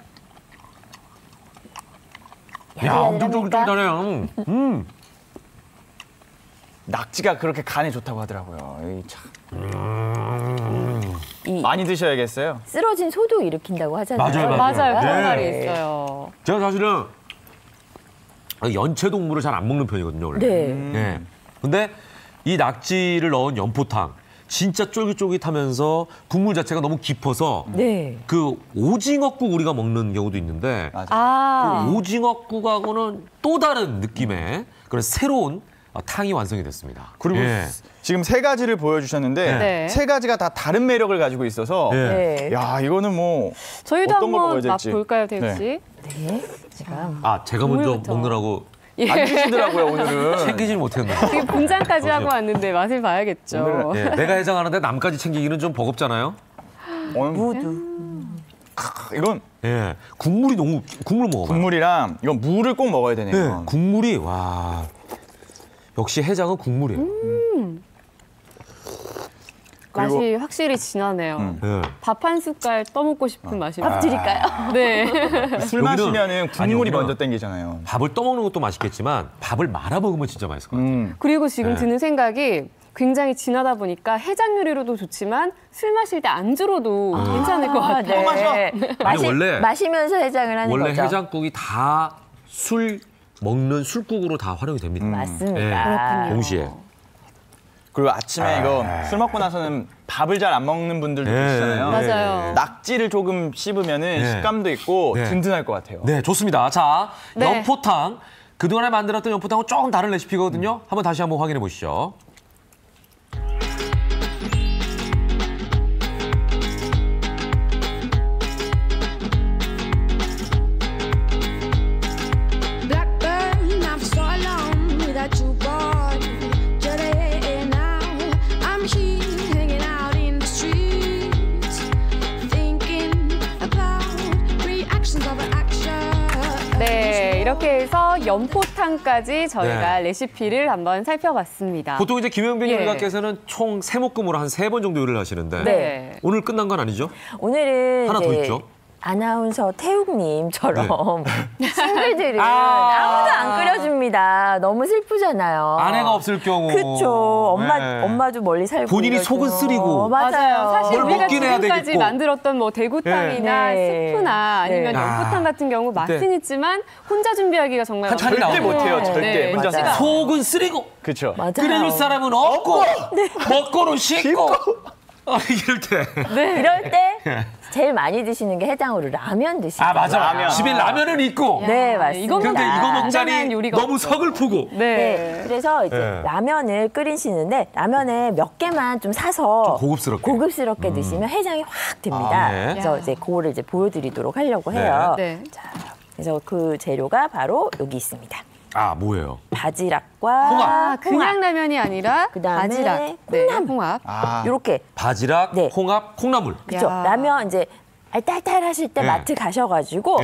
야, 엄청 쫄깃쫄깃하네요. 낙지가 그렇게 간에 좋다고 하더라고요. 이 참. 이 많이 드셔야겠어요. 쓰러진 소도 일으킨다고 하잖아요. 맞아요. 맞아요. 그런 네. 말이 있어요. 제가 사실은 연체 동물을 잘 안 먹는 편이거든요, 원래. 네. 예. 근데 이 낙지를 넣은 연포탕 진짜 쫄깃쫄깃하면서 국물 자체가 너무 깊어서 네. 그 오징어국 우리가 먹는 경우도 있는데 아, 그 오징어국하고는 또 다른 느낌의 그런 새로운 탕이 완성이 됐습니다. 그리고 예. 지금 세 가지를 보여주셨는데 네. 세 가지가 다 다른 매력을 가지고 있어서 예. 네. 야 이거는 뭐 저희도 어떤 걸 한번 먹어야 될지. 맛볼까요, 대우 씨? 네. 제가 아, 제가 먼저 국물부터. 먹느라고 예. 안 드시더라고요 오늘은. 챙기질 못했네. 되게 분장까지 하고 왔는데 맛을 봐야겠죠. 오늘은- 예, 내가 해장하는데 남까지 챙기기는 좀 버겁잖아요. 오늘 무도 이건 예, 국물이 너무 국물 먹어봐요. 국물이랑 이건 무를 꼭 먹어야 예, 되네요. 국물이 와 역시 해장은 국물이에요. 그리고- 맛이 확실히 진하네요. 예. 밥 한 숟갈 떠먹고 싶은 맛이 밥 드릴까요? 네. 술 여기는- 마시면은 국물이 아니, 먼저 여기는- 땡기잖아요. 밥을 떠먹는 것도 맛있겠지만 밥을 말아 먹으면 진짜 맛있을 것 같아요. 그리고 지금 네. 드는 생각이 굉장히 진하다 보니까 해장 요리로도 좋지만 술 마실 때 안주로도 괜찮을 것 같아요. 네. 아니, 원래- 마시면서 해장을 하는 원래 거죠. 해장국이 다 술 먹는 술국으로 다 활용이 됩니다. 맞습니다. 예, 동시에. 그리고 아침에 이거 술 먹고 나서는 밥을 잘 안 먹는 분들도 네. 계시잖아요. 맞아요. 낙지를 조금 씹으면은 네. 식감도 있고 네. 든든할 것 같아요. 네, 좋습니다. 자, 네. 연포탕. 그동안에 만들었던 연포탕은 조금 다른 레시피거든요. 한번 다시 한번 확인해 보시죠. Blackburn, I've so long without you, boy. Today now, I'm here hanging out in the streets, thinking about reactions of an action. 네, 이렇게 해서 연포탕까지 저희가 네. 레시피를 한번 살펴봤습니다. 보통 이제 김영빈 예. 요리가께서는 총 세목금으로 한 3번 정도 요리를 하시는데 네. 오늘 끝난 건 아니죠? 오늘은 하나 더 이제 있죠? 아나운서 태욱님처럼 싱글들은 아무도 안 끓여줍니다. 너무 슬프잖아요. 아내가 없을 경우. 그렇죠. 네. 엄마도 멀리 살고 본인이 이러죠. 속은 쓰리고. 맞아요. 사실 뭘 우리가 먹긴 해야 지금까지 되겠고. 만들었던 뭐 대구탕이나 네. 스프나 아니면 네. 연포탕 같은 경우 맛은 있지만 혼자 준비하기가 정말 한 차례 절대 나오고. 못해요. 절대 네, 혼자서. 맞아요. 속은 쓰리고 그렇죠. 맞아요. 끓여줄 사람은 없고 먹고는 쉽고 이럴 때 이럴 때 네. 제일 많이 드시는 게 해장으로 라면 드시죠. 아 맞아. 라면. 집에 라면은 있고. 네, 맞습니다. 근데 이거 먹자니 간단한 요리가 너무 서글프고. 네. 그래서 이제 네. 라면을 끓이시는데 라면에 몇 개만 좀 사서 좀 고급스럽게. 드시면 해장이 확 됩니다. 아, 네. 그래서 이제 그거를 이제 보여드리도록 하려고 해요. 네. 자, 그래서 그 재료가 바로 여기 있습니다. 아 뭐예요? 바지락과 홍합. 아, 그냥 라면이 아니라 그다음에 바지락, 콩나물. 홍합. 아, 이렇게 바지락, 네. 홍합, 콩나물. 그렇죠. 야. 라면 이제 알딸딸 하실 때 네. 마트 가셔가지고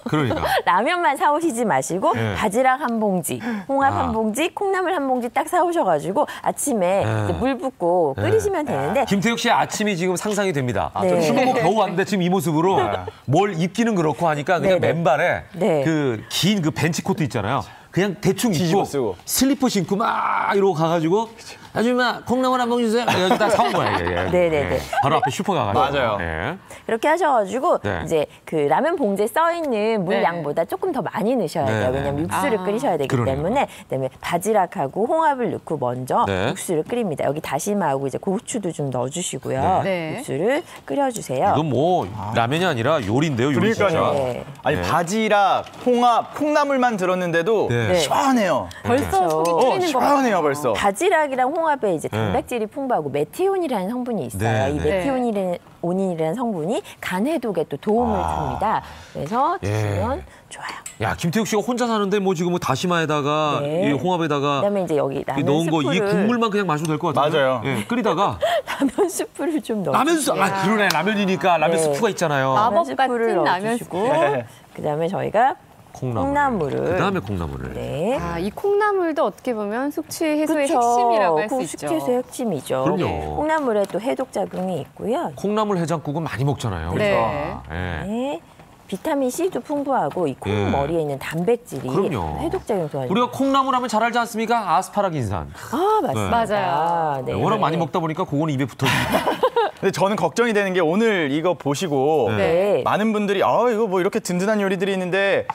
그러니까. 라면만 사오시지 마시고 네. 바지락 한 봉지, 홍합 아. 한 봉지, 콩나물 한 봉지 딱 사오셔가지고 아침에 네. 이제 물 붓고 끓이시면 되는데 김태욱 씨의 아침이 지금 상상이 됩니다. 네. 지금 뭐 겨우 왔는데 지금 이 모습으로 뭘 입기는 그렇고 하니까 그냥 네, 네. 맨발에 네. 그 긴 그 벤치 코트 있잖아요. 그냥 대충 뒤집어 입고 쓰고. 슬리퍼 신고 막 이러고 가가지고 아줌마 콩나물 한 봉지 주세요. 여기 다 사온 거예요. 예. 네네네. 바로 앞에 슈퍼 가가지고. 맞아요. 예. 그렇게 하셔가지고 네. 이제 그 라면 봉지에 써 있는 물 네. 양보다 조금 더 많이 넣으셔야 돼요. 네, 네. 왜냐하면 육수를 아. 끓이셔야 되기 그러네요. 때문에 그다음에 바지락하고 홍합을 넣고 먼저 네. 육수를 끓입니다. 여기 다시마하고 이제 고추도 좀 넣어주시고요. 네. 육수를 끓여주세요. 이건 뭐 라면이 아니라 요리인데요. 요리 그러니까요. 진짜. 네. 아니 네. 바지락, 홍합, 콩나물만 들었는데도 네. 시원해요. 벌써 속이 그렇죠. 뚫리는 것 같아요. 시원해요 벌써. 바지락이랑 홍합에 이제 네. 단백질이 풍부하고 메티온이라는 성분이 있어요. 네, 이 네. 메티온이라는 성분이 간 해독에 또 도움을 줍니다. 그래서 예. 드시면 좋아요. 야 김태욱 씨가 혼자 사는데 뭐 지금 뭐 다시마에다가 네. 이 홍합에다가 그다음에 이제 여기 이 라면 넣은 거 이 스프를 국물만 그냥 마셔도 될 것 같아요. 맞아요. 예, 끓이다가 라면 스프를 좀 넣어. 라면 수, 아 그러네 라면이니까 라면 네. 스프가 있잖아요. 마법 스프를 같은 라면 넣어주시고 네. 그다음에 저희가 콩나물을. 그다음에 콩나물을. 네. 아, 이 콩나물도 어떻게 보면 숙취 해소의 그쵸. 핵심이라고 할 수 그 있죠. 숙취해소의 핵심이죠. 그럼요. 콩나물에 또 해독 작용이 있고요. 콩나물 해장국은 많이 먹잖아요. 네. 예. 네. 비타민 C도 풍부하고 이 콩 예. 머리에 있는 단백질이 그럼요. 해독 작용 도와줍니다. 우리가 콩나물 하면 잘 알지 않습니까? 아스파라긴산. 아 맞습니다. 맞아요. 네. 워낙 많이 먹다 보니까 그거는 입에 붙어집니다. 근데 저는 걱정이 되는 게 오늘 이거 보시고 네. 많은 분들이 이거 뭐 이렇게 든든한 요리들이 있는데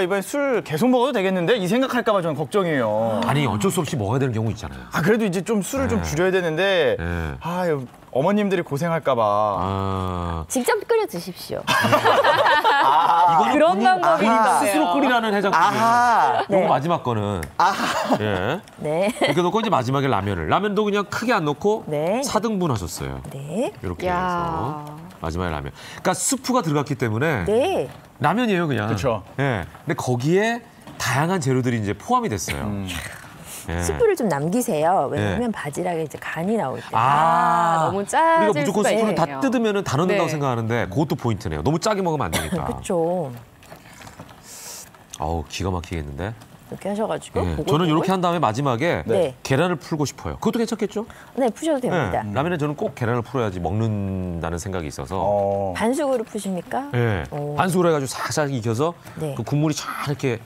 이번에 술 계속 먹어도 되겠는데 이 생각할까 봐 저는 걱정이에요. 아니 어쩔 수 없이 먹어야 되는 경우 있잖아요. 그래도 이제 좀 술을 좀 줄여야 되는데 네. 어머님들이 고생할까 봐. 아, 직접 끓여 드십시오. 이거는 그런 본인 방법이 있네요. 스스로 끓이라는 해장국이에요. 아하. 요거 네. 마지막 거는. 예. 네. 이렇게 놓고 이제 마지막에 라면도 그냥 크게 안 넣고 네. 4등분 하셨어요. 네. 이렇게 야. 해서 마지막에 라면. 그러니까 스프가 들어갔기 때문에 네. 라면이에요 그냥. 그쵸. 예. 근데 거기에 다양한 재료들이 이제 포함이 됐어요. 예. 스프를 좀 남기세요. 왜냐하면 바지락에 이제 간이 나올 때. 너무 짜질 우리가 무조건 수가 스프를 다 있네요. 뜯으면 다 넣는다고 네. 생각하는데 그것도 포인트네요. 너무 짜게 먹으면 안 되니까. 그렇죠. 아우 기가 막히겠는데. 이렇게 하셔가지고. 예. 보글보글. 저는 이렇게 한 다음에 마지막에 네. 계란을 풀고 싶어요. 그것도 괜찮겠죠? 네, 푸셔도 됩니다. 예. 라면에 저는 꼭 계란을 풀어야지 먹는다는 생각이 있어서. 반숙으로 푸십니까? 예. 오. 반숙으로 해가지고 살짝 익혀서 네. 그 국물이 잘 이렇게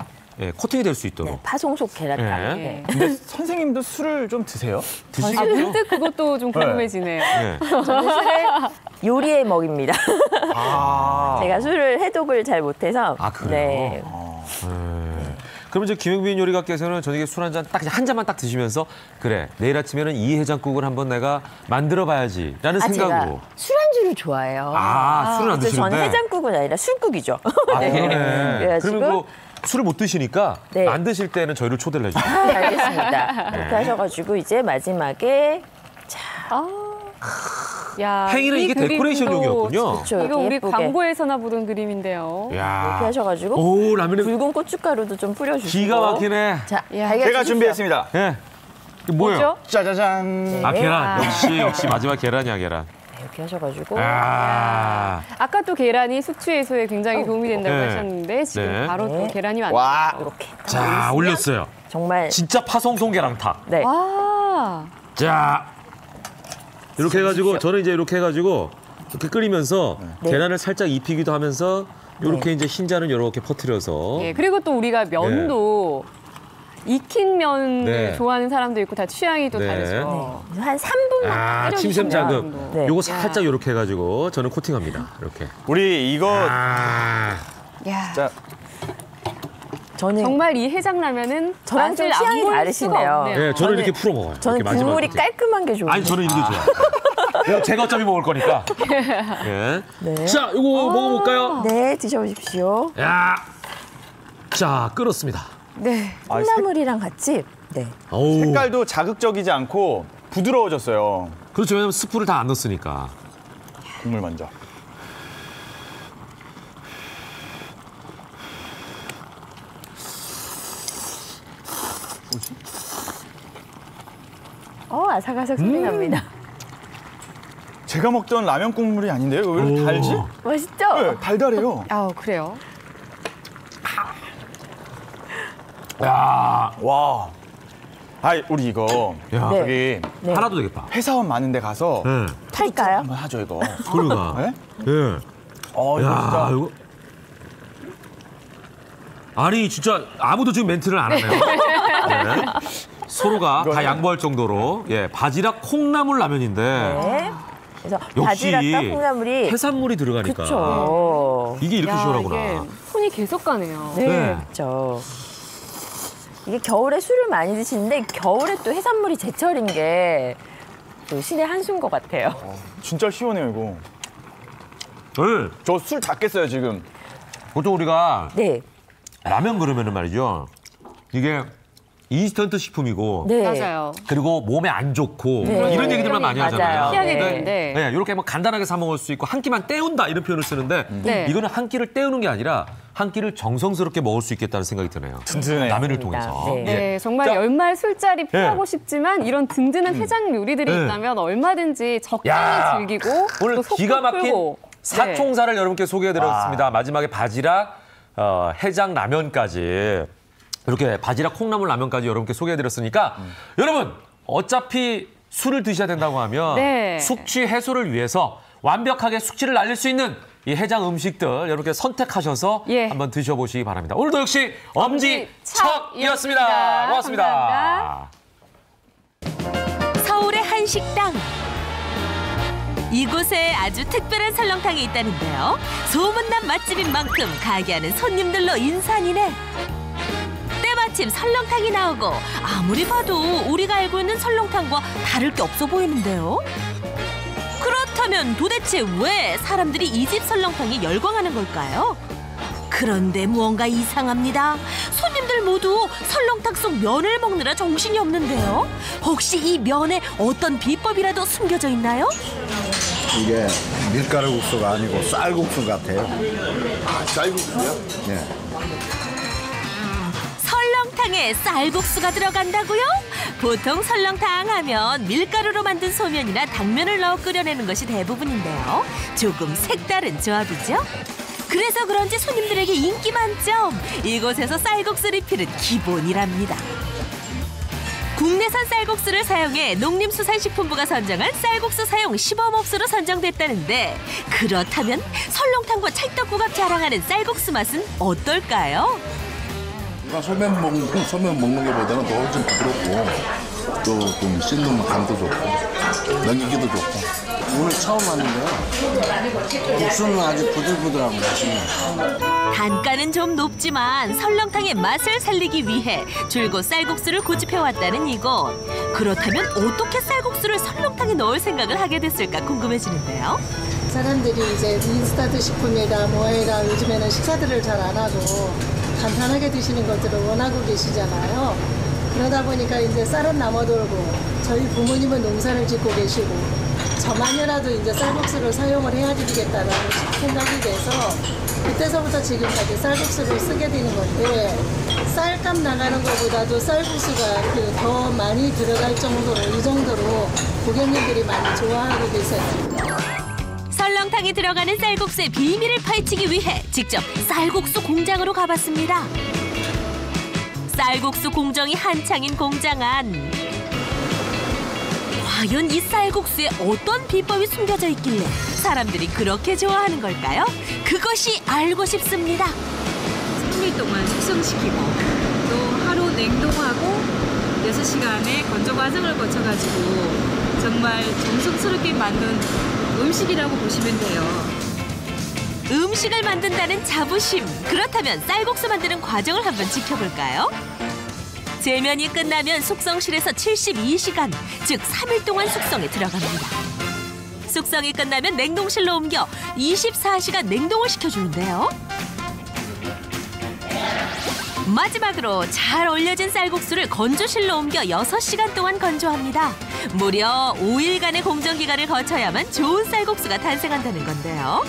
코팅이 될 수 있도록. 네, 파송속 계란탕. 예. 네. 근데 선생님도 술을 좀 드세요? 드시겠죠? 아, 문득 그것도 좀 궁금해지네요. 예. 요리의 먹입니다. 아. 제가 술을 해독을 잘 못해서. 아, 그래요? 네. 그러면 이제 김영민 요리가께서는 저녁에 술 한 잔 딱 한 잔만 딱 드시면서 그래 내일 아침에는 이 해장국을 한번 내가 만들어봐야지라는 제가 생각으로. 술안주를 좋아해요. 술은 안 그래서 드시는데. 저는 해장국은 아니라 술국이죠. 아, 그러네. 그래가지고. 그러면 뭐 술을 못 드시니까 네. 안 드실 때는 저희를 초대를 해주세요. 네, 알겠습니다. 이렇게 하셔가지고 이제 마지막에 야, 팽이는 이 이게 그림도 데코레이션용이었군요. 그렇죠. 이거 우리 예쁘게. 광고에서나 보던 그림인데요. 이렇게 야. 하셔가지고 오 라면에 붉은 고춧가루도 좀 뿌려주시고. 기가 막히네. 자, 야. 달걀 제가 주십시오. 준비했습니다. 예. 이게 뭐예요? 뭐죠? 짜자잔. 아 계란. 아. 역시 마지막 계란이야 계란. 이렇게 하셔가지고. 아. 아까 또 계란이 숙취 해소에 굉장히 도움이 된다고 네. 하셨는데 지금 네. 바로 또 계란이 와. 왔네요. 이렇게. 자 올렸어요. 정말. 진짜 파송송 계란탕. 네. 와. 자 이렇게 해가지고 저는 이제 이렇게 해가지고 이렇게 끓이면서 네. 계란을 살짝 입히기도 하면서 이렇게 이제 흰자는 이렇게 퍼뜨려서 예, 그리고 또 우리가 면도 익힌 면을 네. 좋아하는 사람도 있고 다 취향이 또 네. 다르죠. 한 3분만 끓여주시면. 침샘 자극. 네. 요거 살짝 이렇게 해가지고 저는 코팅합니다. 이렇게. 우리 이거 야. 자, 저는 정말 이 해장라면은 저랑 좀 맛을 안 취향이 볼 다르시네요. 수가 없네요. 예, 저는 이렇게 풀어 먹어요. 저는 이렇게 마지막에. 국물이 깔끔한 게 좋아요. 아니 저는 이게 좋아요. 제가 어차피 먹을 거니까. 예. 네. 자, 이거 먹어볼까요? 네, 드셔보십시오. 야, 자, 끓었습니다. 네. 콩나물이랑 같이. 네. 어우, 색깔도 자극적이지 않고 부드러워졌어요. 그렇죠. 왜냐면 스프를 다 안 넣었으니까. 국물 먼저. 아삭아삭 소리 납니다. 제가 먹던 라면 국물이 아닌데요? 왜 이렇게 달지? 맛있죠? 네, 달달해요. 아, 그래요? 야, 와. 우리 이거 야, 네. 여기 네. 하나도 되겠다. 회사원 많은 데 가서 네. 탈까요? 한번 하죠, 이거. 그러가. 네? 예. 이거 야, 진짜. 이거. 아니, 진짜 아무도 지금 멘트를 안 하네요. 네. 서로가 다 양보할 정도로 바지락 콩나물 라면인데 네. 그래서 역시 바지락과 콩나물이 해산물이 들어가니까 그렇죠. 이게 이렇게 시원하구나. 이게 손이 계속 가네요. 네, 네. 그렇죠. 이게 겨울에 술을 많이 드시는데 겨울에 또 해산물이 제철인 게 또 신의 한수인 것 같아요. 진짜 시원해요, 이거. 네. 저 술 다 깼어요, 지금. 보통 우리가 네, 라면 그러면은 말이죠. 이게 인스턴트 식품이고 네, 맞아요. 그리고 몸에 안 좋고 네. 이런 얘기들만 많이 맞아요. 하잖아요. 피하게 네. 되는데. 네, 이렇게 뭐 간단하게 사 먹을 수 있고 한 끼만 때운다 이런 표현을 쓰는데 네. 이거는 한 끼를 때우는 게 아니라 한 끼를 정성스럽게 먹을 수 있겠다는 생각이 드네요. 든든해요. 라면을 통해서. 네. 네, 정말 자, 연말 술자리 피하고 싶지만 이런 든든한 해장 요리들이 네. 있다면 얼마든지 적당히 야, 즐기고 오늘 또 속도 기가 막힌 풀고. 사총사를 여러분께 소개해드렸습니다. 마지막에 바지락, 해장 라면까지 이렇게 바지락 콩나물 라면까지 여러분께 소개해드렸으니까 여러분 어차피 술을 드셔야 된다고 하면 네. 숙취 해소를 위해서 완벽하게 숙취를 날릴 수 있는 이 해장 음식들 여러분께 선택하셔서 예. 한번 드셔보시기 바랍니다. 오늘도 역시 엄지척이었습니다. 고맙습니다. 감사합니다. 서울의 한 식당. 이곳에 아주 특별한 설렁탕이 있다는데요. 소문난 맛집인 만큼 가게 하는 손님들로 인산이네. 때마침 설렁탕이 나오고 아무리 봐도 우리가 알고 있는 설렁탕과 다를 게 없어 보이는데요. 그렇다면 도대체 왜 사람들이 이 집 설렁탕에 열광하는 걸까요? 그런데 무언가 이상합니다. 손님들 모두 설렁탕 속 면을 먹느라 정신이 없는데요. 혹시 이 면에 어떤 비법이라도 숨겨져 있나요? 이게 밀가루 국수가 아니고 쌀국수 같아요. 쌀국수요? 네. 설렁탕에 쌀국수가 들어간다고요? 보통 설렁탕 하면 밀가루로 만든 소면이나 당면을 넣어 끓여내는 것이 대부분인데요. 조금 색다른 조합이죠? 그래서 그런지 손님들에게 인기 만점! 이곳에서 쌀국수 리필은 기본이랍니다. 국내산 쌀국수를 사용해 농림수산식품부가 선정한 쌀국수 사용 시범업소로 선정됐다는데 그렇다면 설렁탕과 찰떡궁합 자랑하는 쌀국수 맛은 어떨까요? 소면 먹는 게보다는 더 훨씬 부드럽고 또 좀 씹는 감도 좋고 넘기기도 좋고. 오늘 처음 왔는데요. 국수는 아주 부들부들하고 맛있네요. 단가는 좀 높지만 설렁탕의 맛을 살리기 위해 줄곧 쌀국수를 고집해왔다는 이곳. 그렇다면 어떻게 쌀국수를 설렁탕에 넣을 생각을 하게 됐을까 궁금해지는데요. 사람들이 이제 인스턴트 식품이다 뭐해라 요즘에는 식사들을 잘 안 하고 간단하게 드시는 것들을 원하고 계시잖아요. 그러다 보니까 이제 쌀은 남아돌고 저희 부모님은 농사를 짓고 계시고 저만이라도 이제 쌀국수를 사용을 해야 되겠다라는 생각이 돼서 그때서부터 지금까지 쌀국수를 쓰게 되는 건데 쌀값 나가는 것보다도 쌀국수가 더 많이 들어갈 정도로 이 정도로 고객님들이 많이 좋아하고 계세요. 설렁탕에 들어가는 쌀국수의 비밀을 파헤치기 위해 직접 쌀국수 공장으로 가봤습니다. 쌀국수 공정이 한창인 공장 안. 과연 이 쌀국수에 어떤 비법이 숨겨져 있길래 사람들이 그렇게 좋아하는 걸까요? 그것이 알고 싶습니다. 3일 동안 숙성시키고 또 하루 냉동하고 6시간의 건조 과정을 거쳐가지고 정말 정성스럽게 만든 음식이라고 보시면 돼요. 음식을 만든다는 자부심. 그렇다면 쌀국수 만드는 과정을 한번 지켜볼까요? 제면이 끝나면 숙성실에서 72시간, 즉 3일 동안 숙성에 들어갑니다. 숙성이 끝나면 냉동실로 옮겨 24시간 냉동을 시켜주는데요. 마지막으로 잘 얼려진 쌀국수를 건조실로 옮겨 6시간 동안 건조합니다. 무려 5일간의 공정기간을 거쳐야만 좋은 쌀국수가 탄생한다는 건데요.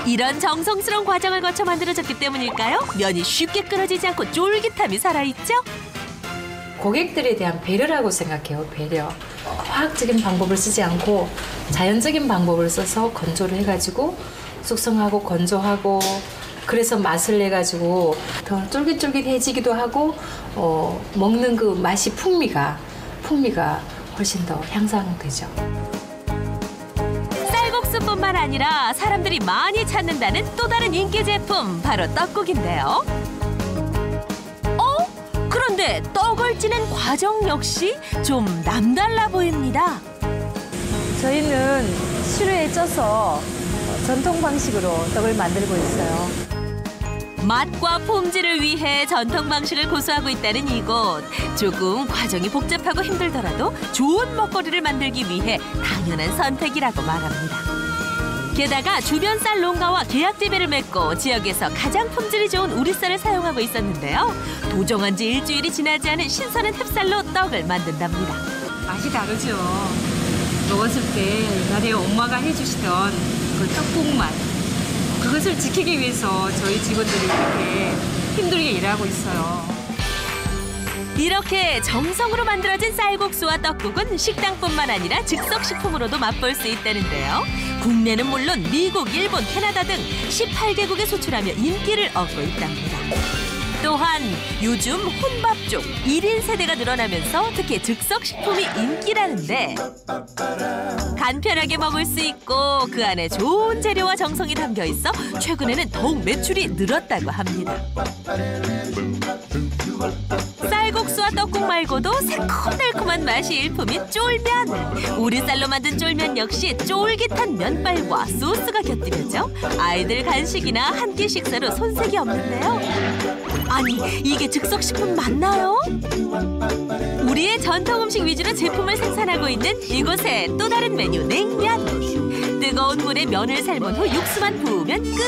이런 정성스러운 과정을 거쳐 만들어졌기 때문일까요? 면이 쉽게 끊어지지 않고 쫄깃함이 살아있죠? 고객들에 대한 배려라고 생각해요. 배려. 화학적인 방법을 쓰지 않고 자연적인 방법을 써서 건조를 해가지고 숙성하고 건조하고 그래서 맛을 내가지고 더 쫄깃쫄깃해지기도 하고 먹는 그 맛이 풍미가 훨씬 더 향상되죠. 쌀국수뿐만 아니라 사람들이 많이 찾는다는 또 다른 인기 제품 바로 떡국인데요. 그런데 떡을 찌는 과정 역시 좀 남달라 보입니다. 저희는 시루에 쪄서 전통 방식으로 떡을 만들고 있어요. 맛과 품질을 위해 전통 방식을 고수하고 있다는 이곳. 조금 과정이 복잡하고 힘들더라도 좋은 먹거리를 만들기 위해 당연한 선택이라고 말합니다. 게다가 주변 쌀 농가와 계약 재배를 맺고 지역에서 가장 품질이 좋은 우리 쌀을 사용하고 있었는데요. 도정한 지 일주일이 지나지 않은 신선한 햅쌀로 떡을 만든답니다. 맛이 다르죠. 먹었을 때 옛날에 엄마가 해주시던 그 떡국 맛. 그것을 지키기 위해서 저희 직원들이 이렇게 힘들게 일하고 있어요. 이렇게 정성으로 만들어진 쌀국수와 떡국은 식당뿐만 아니라 즉석식품으로도 맛볼 수 있다는데요. 국내는 물론 미국, 일본, 캐나다 등 18개국에 수출하며 인기를 얻고 있답니다. 또한 요즘 혼밥족 1인 세대가 늘어나면서 특히 즉석식품이 인기라는데 간편하게 먹을 수 있고 그 안에 좋은 재료와 정성이 담겨 있어 최근에는 더욱 매출이 늘었다고 합니다. 쌀국수와 떡국 말고도 새콤달콤한 맛이 일품인 쫄면. 우리 쌀로 만든 쫄면 역시 쫄깃한 면발과 소스가 곁들여져 아이들 간식이나 한 끼 식사로 손색이 없는데요. 아니, 이게 즉석식품 맞나요? 우리의 전통 음식 위주로 제품을 생산하고 있는 이곳의 또 다른 메뉴 냉면. 뜨거운 물에 면을 삶은 후 육수만 부으면 끝!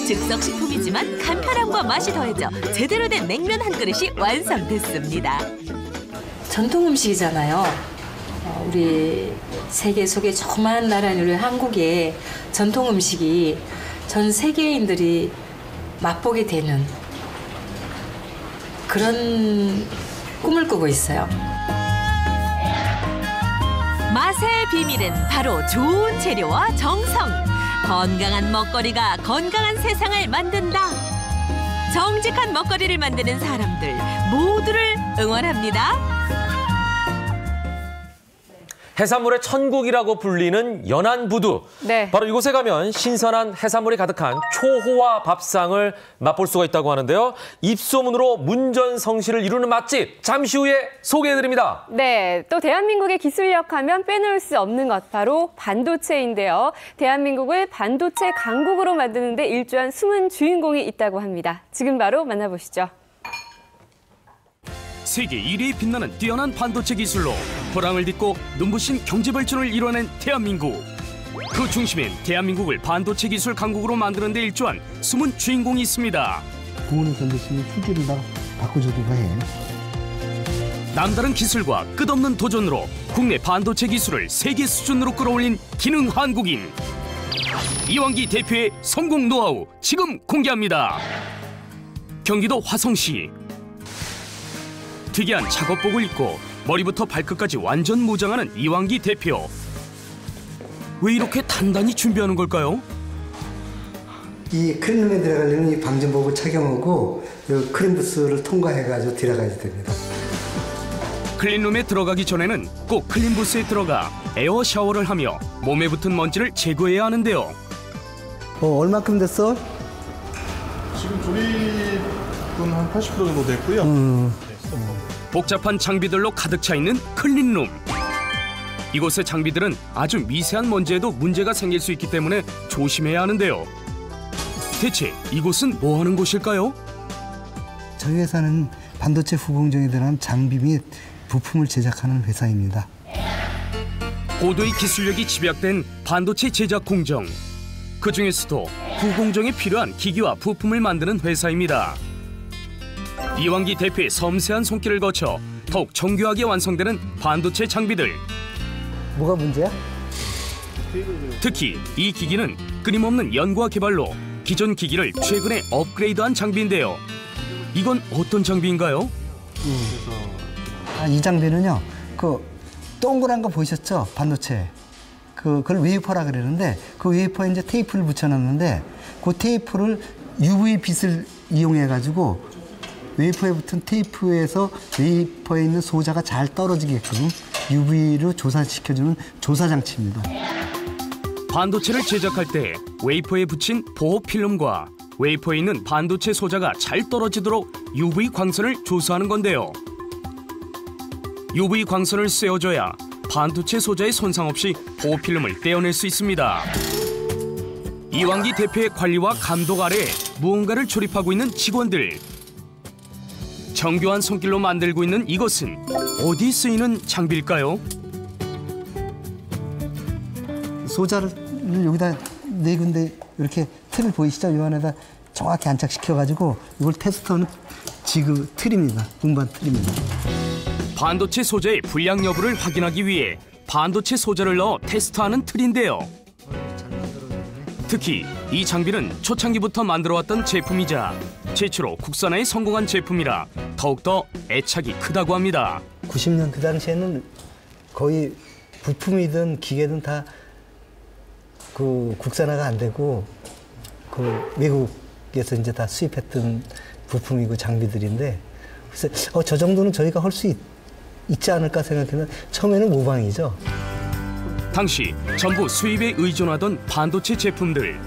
즉석식품이지만 간편함과 맛이 더해져 제대로 된 냉면 한 그릇이 완성됐습니다. 전통 음식이잖아요. 우리 세계 속에 조그마한 나라인 우리 한국의 전통 음식이 전 세계인들이 맛보게 되는 그런 꿈을 꾸고 있어요. 맛의 비밀은 바로 좋은 재료와 정성. 건강한 먹거리가 건강한 세상을 만든다. 정직한 먹거리를 만드는 사람들 모두를 응원합니다. 해산물의 천국이라고 불리는 연안부두. 네. 바로 이곳에 가면 신선한 해산물이 가득한 초호화 밥상을 맛볼 수가 있다고 하는데요. 입소문으로 문전성시를 이루는 맛집 잠시 후에 소개해드립니다. 네, 또 대한민국의 기술력 하면 빼놓을 수 없는 것 바로 반도체인데요. 대한민국을 반도체 강국으로 만드는 데 일조한 숨은 주인공이 있다고 합니다. 지금 바로 만나보시죠. 세계 1위에 빛나는 뛰어난 반도체 기술로 벼랑을 딛고 눈부신 경제 발전을 이뤄낸 대한민국. 그 중심엔 대한민국을 반도체 기술 강국으로 만드는 데 일조한 숨은 주인공이 있습니다. 부모님 전도심이 후기를 다 바꿔주기도 해. 남다른 기술과 끝없는 도전으로 국내 반도체 기술을 세계 수준으로 끌어올린 기능 한국인. 이왕기 대표의 성공 노하우 지금 공개합니다. 경기도 화성시. 특이한 작업복을 입고 머리부터 발끝까지 완전 무장하는 이왕기 대표. 왜 이렇게 단단히 준비하는 걸까요? 이 크림룸에 들어가려면 이 방전복을 착용하고 이 크림부스를 통과해가지고 들어가야 됩니다. 클린룸에 들어가기 전에는 꼭 클린부스에 들어가 에어 샤워를 하며 몸에 붙은 먼지를 제거해야 하는데요. 얼마큼 됐어? 지금 조립은 한 80% 정도 됐고요. 복잡한 장비들로 가득 차 있는 클린룸. 이곳의 장비들은 아주 미세한 먼지에도 문제가 생길 수 있기 때문에 조심해야 하는데요. 대체 이곳은 뭐 하는 곳일까요? 저희 회사는 반도체 후공정에 들어간 장비 및 부품을 제작하는 회사입니다. 고도의 기술력이 집약된 반도체 제작 공정. 그 중에서도 구공정에 필요한 기기와 부품을 만드는 회사입니다. 이왕기 대표의 섬세한 손길을 거쳐 더욱 정교하게 완성되는 반도체 장비들. 뭐가 문제야? 특히 이 기기는 끊임없는 연구와 개발로 기존 기기를 최근에 업그레이드한 장비인데요. 이건 어떤 장비인가요? 이 장비는요, 그 동그란 거 보셨죠? 반도체. 그걸 웨이퍼라 그러는데 그 웨이퍼에 이제 테이프를 붙여놨는데 그 테이프를 UV 빛을 이용해 가지고 웨이퍼에 붙은 테이프에서 웨이퍼에 있는 소자가 잘 떨어지게끔 UV로 조사시켜주는 조사 장치입니다. 반도체를 제작할 때 웨이퍼에 붙인 보호 필름과 웨이퍼에 있는 반도체 소자가 잘 떨어지도록 UV 광선을 조사하는 건데요. UV 광선을 쐬어줘야 반도체 소자의 손상 없이 보호 필름을 떼어낼 수 있습니다. 이왕기 대표의 관리와 감독 아래 무언가를 조립하고 있는 직원들. 정교한 손길로 만들고 있는 이것은 어디 쓰이는 장비일까요? 소자를 여기다 4군데 이렇게 틀을 보이시죠? 이 안에다 정확히 안착시켜가지고 이걸 테스트하는 지그 틀입니다. 운반 틀입니다. 반도체 소자의 불량 여부를 확인하기 위해 반도체 소자를 넣어 테스트하는 틀인데요. 특히 이 장비는 초창기부터 만들어왔던 제품이자 최초로 국산화에 성공한 제품이라 더욱더 애착이 크다고 합니다. 90년 그 당시에는 거의 부품이든 기계든 다 그 국산화가 안 되고 그 외국에서 이제 다 수입했던 부품이고 장비들인데 그래서 저 정도는 저희가 할 수 있지 않을까 생각했는데 처음에는 모방이죠. 당시 전부 수입에 의존하던 반도체 제품들.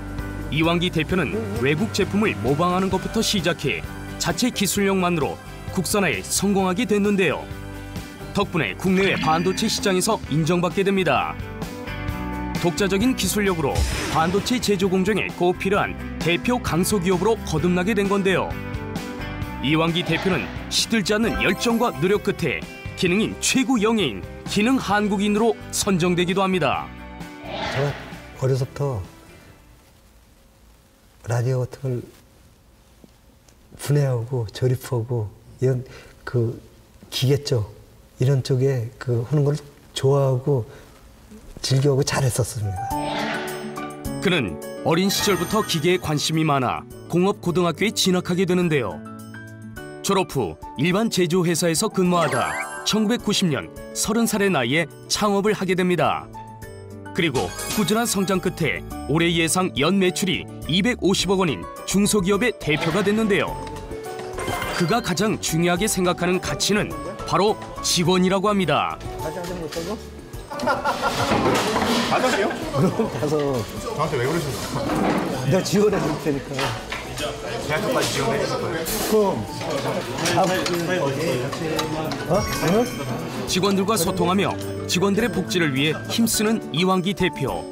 이왕기 대표는 외국 제품을 모방하는 것부터 시작해 자체 기술력만으로 국산화에 성공하게 됐는데요. 덕분에 국내외 반도체 시장에서 인정받게 됩니다. 독자적인 기술력으로 반도체 제조 공정에 꼭 필요한 대표 강소기업으로 거듭나게 된 건데요. 이왕기 대표는 시들지 않는 열정과 노력 끝에 기능인 최고 영예인, 기능 한국인으로 선정되기도 합니다. 제가 어려서부터 라디오 같은 걸 분해하고 조립하고 이런 그 기계 쪽 이런 쪽에 그 하는 걸 좋아하고 즐겨하고 잘했었습니다. 그는 어린 시절부터 기계에 관심이 많아 공업고등학교에 진학하게 되는데요. 졸업 후 일반 제조회사에서 근무하다 1990년 30살의 나이에 창업을 하게 됩니다. 그리고 꾸준한 성장 끝에 올해 예상 연 매출이 250억 원인 중소기업의 대표가 됐는데요. 그가 가장 중요하게 생각하는 가치는 바로 직원이라고 합니다. 다시 한 번 못 하고? 가자세요? 그럼 가서 저한테 왜 그러십니까? 내가 지원해 줄 테니까. 대학교까지 지원해 주실 거예요? 그럼 직원들과 소통하며 직원들의 복지를 위해 힘쓰는 이왕기 대표.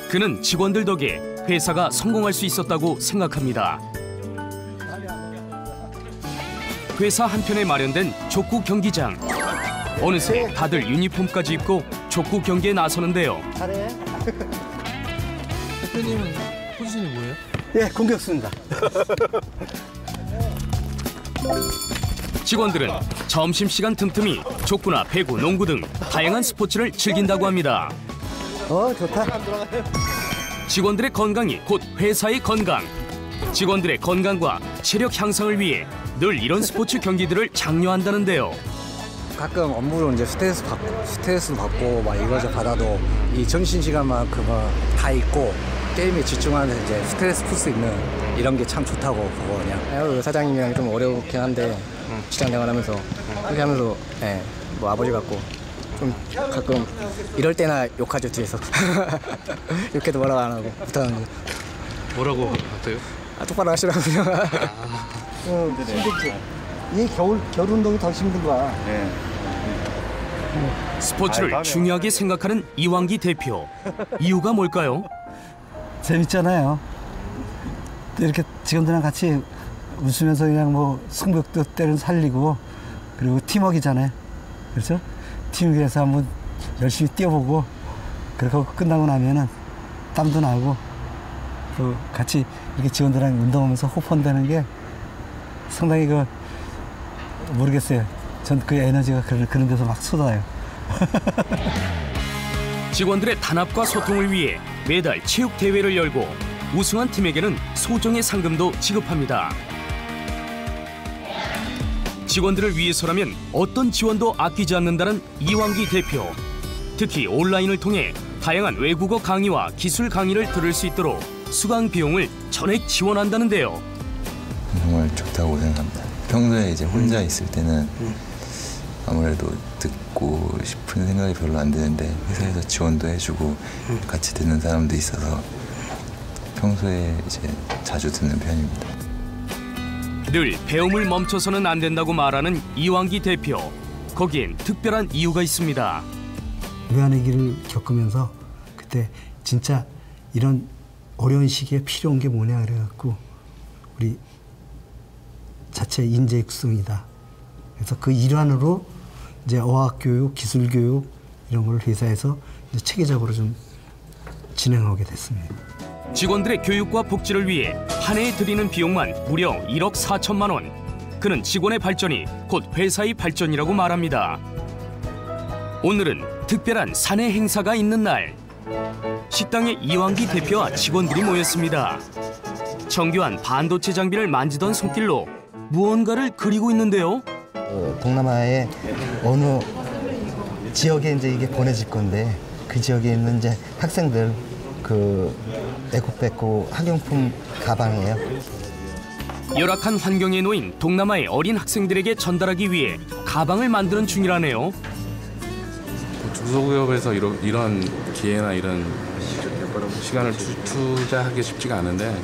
그는 직원들 덕에 회사가 성공할 수 있었다고 생각합니다. 회사 한편에 마련된 족구 경기장. 어느새 다들 유니폼까지 입고 족구 경기에 나서는데요. 잘해. 대표님은 포지션이 뭐예요? 예, 공격수입니다. 직원들은 점심시간 틈틈이 족구나 배구, 농구 등 다양한 스포츠를 즐긴다고 합니다. 좋다. 직원들의 건강이 곧 회사의 건강. 직원들의 건강과 체력 향상을 위해 늘 이런 스포츠 경기들을 장려한다는데요. 가끔 업무로 이제 스트레스 받고 막 이거저 받아도 이 점심 시간만큼은 다 있고 게임에 집중하면서 이제 스트레스 풀 수 있는 이런 게 참 좋다고 보고 그냥. 사장님이랑 좀 어렵긴 한데 직장 생활하면서 그렇게 하면서 뭐 아버지 같고 좀 가끔 이럴 때나 욕하죠 뒤에서. 욕해도 뭐라고 안 하고 못하는. 뭐라고 하세요? 똑바로 하시라고요. 힘들지. 이 겨울 운동이 더 힘든 거야. 네. 스포츠를 중요하게 생각하는 이왕기 대표. 이유가 뭘까요? 재밌잖아요. 이렇게 직원들이랑 같이 웃으면서 그냥 뭐 승부욕도 때는 살리고 그리고 팀워크잖아요. 그렇죠? 팀워크에서 한번 열심히 뛰어보고 그렇게 끝나고 나면은 땀도 나고 또 같이 이렇게 직원들이랑 운동하면서 호흡한다는 게 상당히 모르겠어요. 전 그 에너지가 그런 데서 막 쏟아요. 직원들의 단합과 소통을 위해 매달 체육 대회를 열고 우승한 팀에게는 소정의 상금도 지급합니다. 직원들을 위해서라면 어떤 지원도 아끼지 않는다는 이왕기 대표. 특히 온라인을 통해 다양한 외국어 강의와 기술 강의를 들을 수 있도록 수강 비용을 전액 지원한다는데요. 정말 좋다고 생각합니다. 평소에 이제 혼자 있을 때는 아무래도 듣고 싶은 생각이 별로 안 드는데 회사에서 지원도 해주고 같이 듣는 사람도 있어서 평소에 이제 자주 듣는 편입니다. 늘 배움을 멈춰서는 안 된다고 말하는 이왕기 대표. 거기엔 특별한 이유가 있습니다. 무한의 길을 겪으면서 그때 진짜 이런 어려운 시기에 필요한 게 뭐냐 그래갖고 우리 자체 인재 육성이다. 그래서 그 일환으로 이제 어학 교육, 기술 교육 이런 걸 회사에서 이제 체계적으로 좀 진행하게 됐습니다. 직원들의 교육과 복지를 위해 한 해에 들이는 비용만 무려 1억 4천만 원. 그는 직원의 발전이 곧 회사의 발전이라고 말합니다. 오늘은 특별한 사내 행사가 있는 날. 식당에 이왕기 대표와 직원들이 모였습니다. 정교한 반도체 장비를 만지던 손길로 무언가를 그리고 있는데요. 동남아의 어느 지역에 이제 이게 보내질 건데 그 지역에 있는 이제 학생들 그 에코백고 학용품 가방이에요. 열악한 환경에 놓인 동남아의 어린 학생들에게 전달하기 위해 가방을 만드는 중이라네요. 중소기업에서 이런 기회나 이런 시간을 투자하기 쉽지가 않은데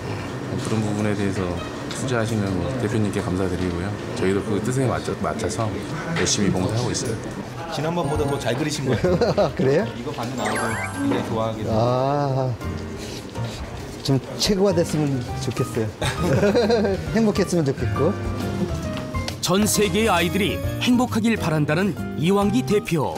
그런 부분에 대해서 투자하시는 대표님께 감사드리고요. 저희도 그 뜻에 맞춰서 열심히 봉사하고 있어요. 지난번보다 더 잘 그리신 거예요. 그래요? 이거 받는 아이들 굉장히 좋아하게 돼요. 아, 좀 최고가 됐으면 좋겠어요. 행복했으면 좋겠고. 전 세계의 아이들이 행복하길 바란다는 이왕기 대표.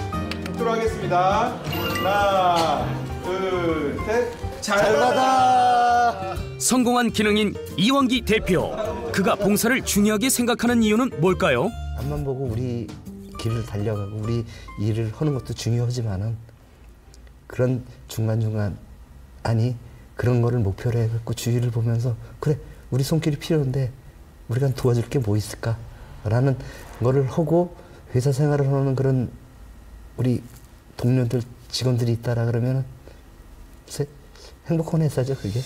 들어가겠습니다. 하나, 둘, 셋. 잘 받아. 성공한 기능인 이왕기 대표. 그가 봉사를 중요하게 생각하는 이유는 뭘까요? 앞만 보고 우리 길을 달려가고 우리 일을 하는 것도 중요하지만은 그런 중간중간 아니 그런 거를 목표로 해갖고 주위를 보면서 그래 우리 손길이 필요한데 우리가 도와줄 게 뭐 있을까라는 거를 하고 회사 생활을 하는 그런 우리 동료들 직원들이 있다라 그러면은 행복한 회사죠 그게.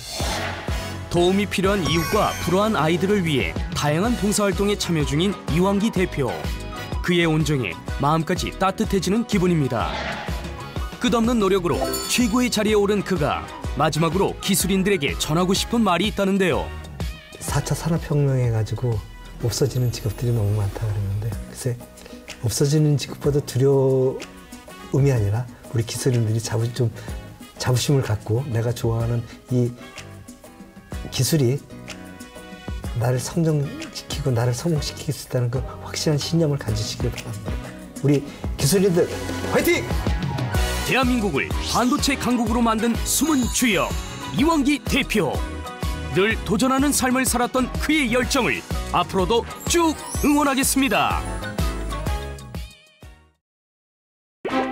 도움이 필요한 이웃과 불우한 아이들을 위해 다양한 봉사활동에 참여 중인 이왕기 대표. 그의 온정에 마음까지 따뜻해지는 기분입니다. 끝없는 노력으로 최고의 자리에 오른 그가 마지막으로 기술인들에게 전하고 싶은 말이 있다는데요. 4차 산업혁명 해가지고 없어지는 직업들이 너무 많다 그러는데 글쎄 없어지는 직업보다 두려움이 아니라 우리 기술인들이 좀 자부심을 갖고 내가 좋아하는 이 기술이 나를 성장시키고 나를 성공시킬 수 있다는 그 확실한 신념을 가지시길 바랍니다. 우리 기술인들 화이팅! 대한민국을 반도체 강국으로 만든 숨은 주역 이왕기 대표. 늘 도전하는 삶을 살았던 그의 열정을 앞으로도 쭉 응원하겠습니다.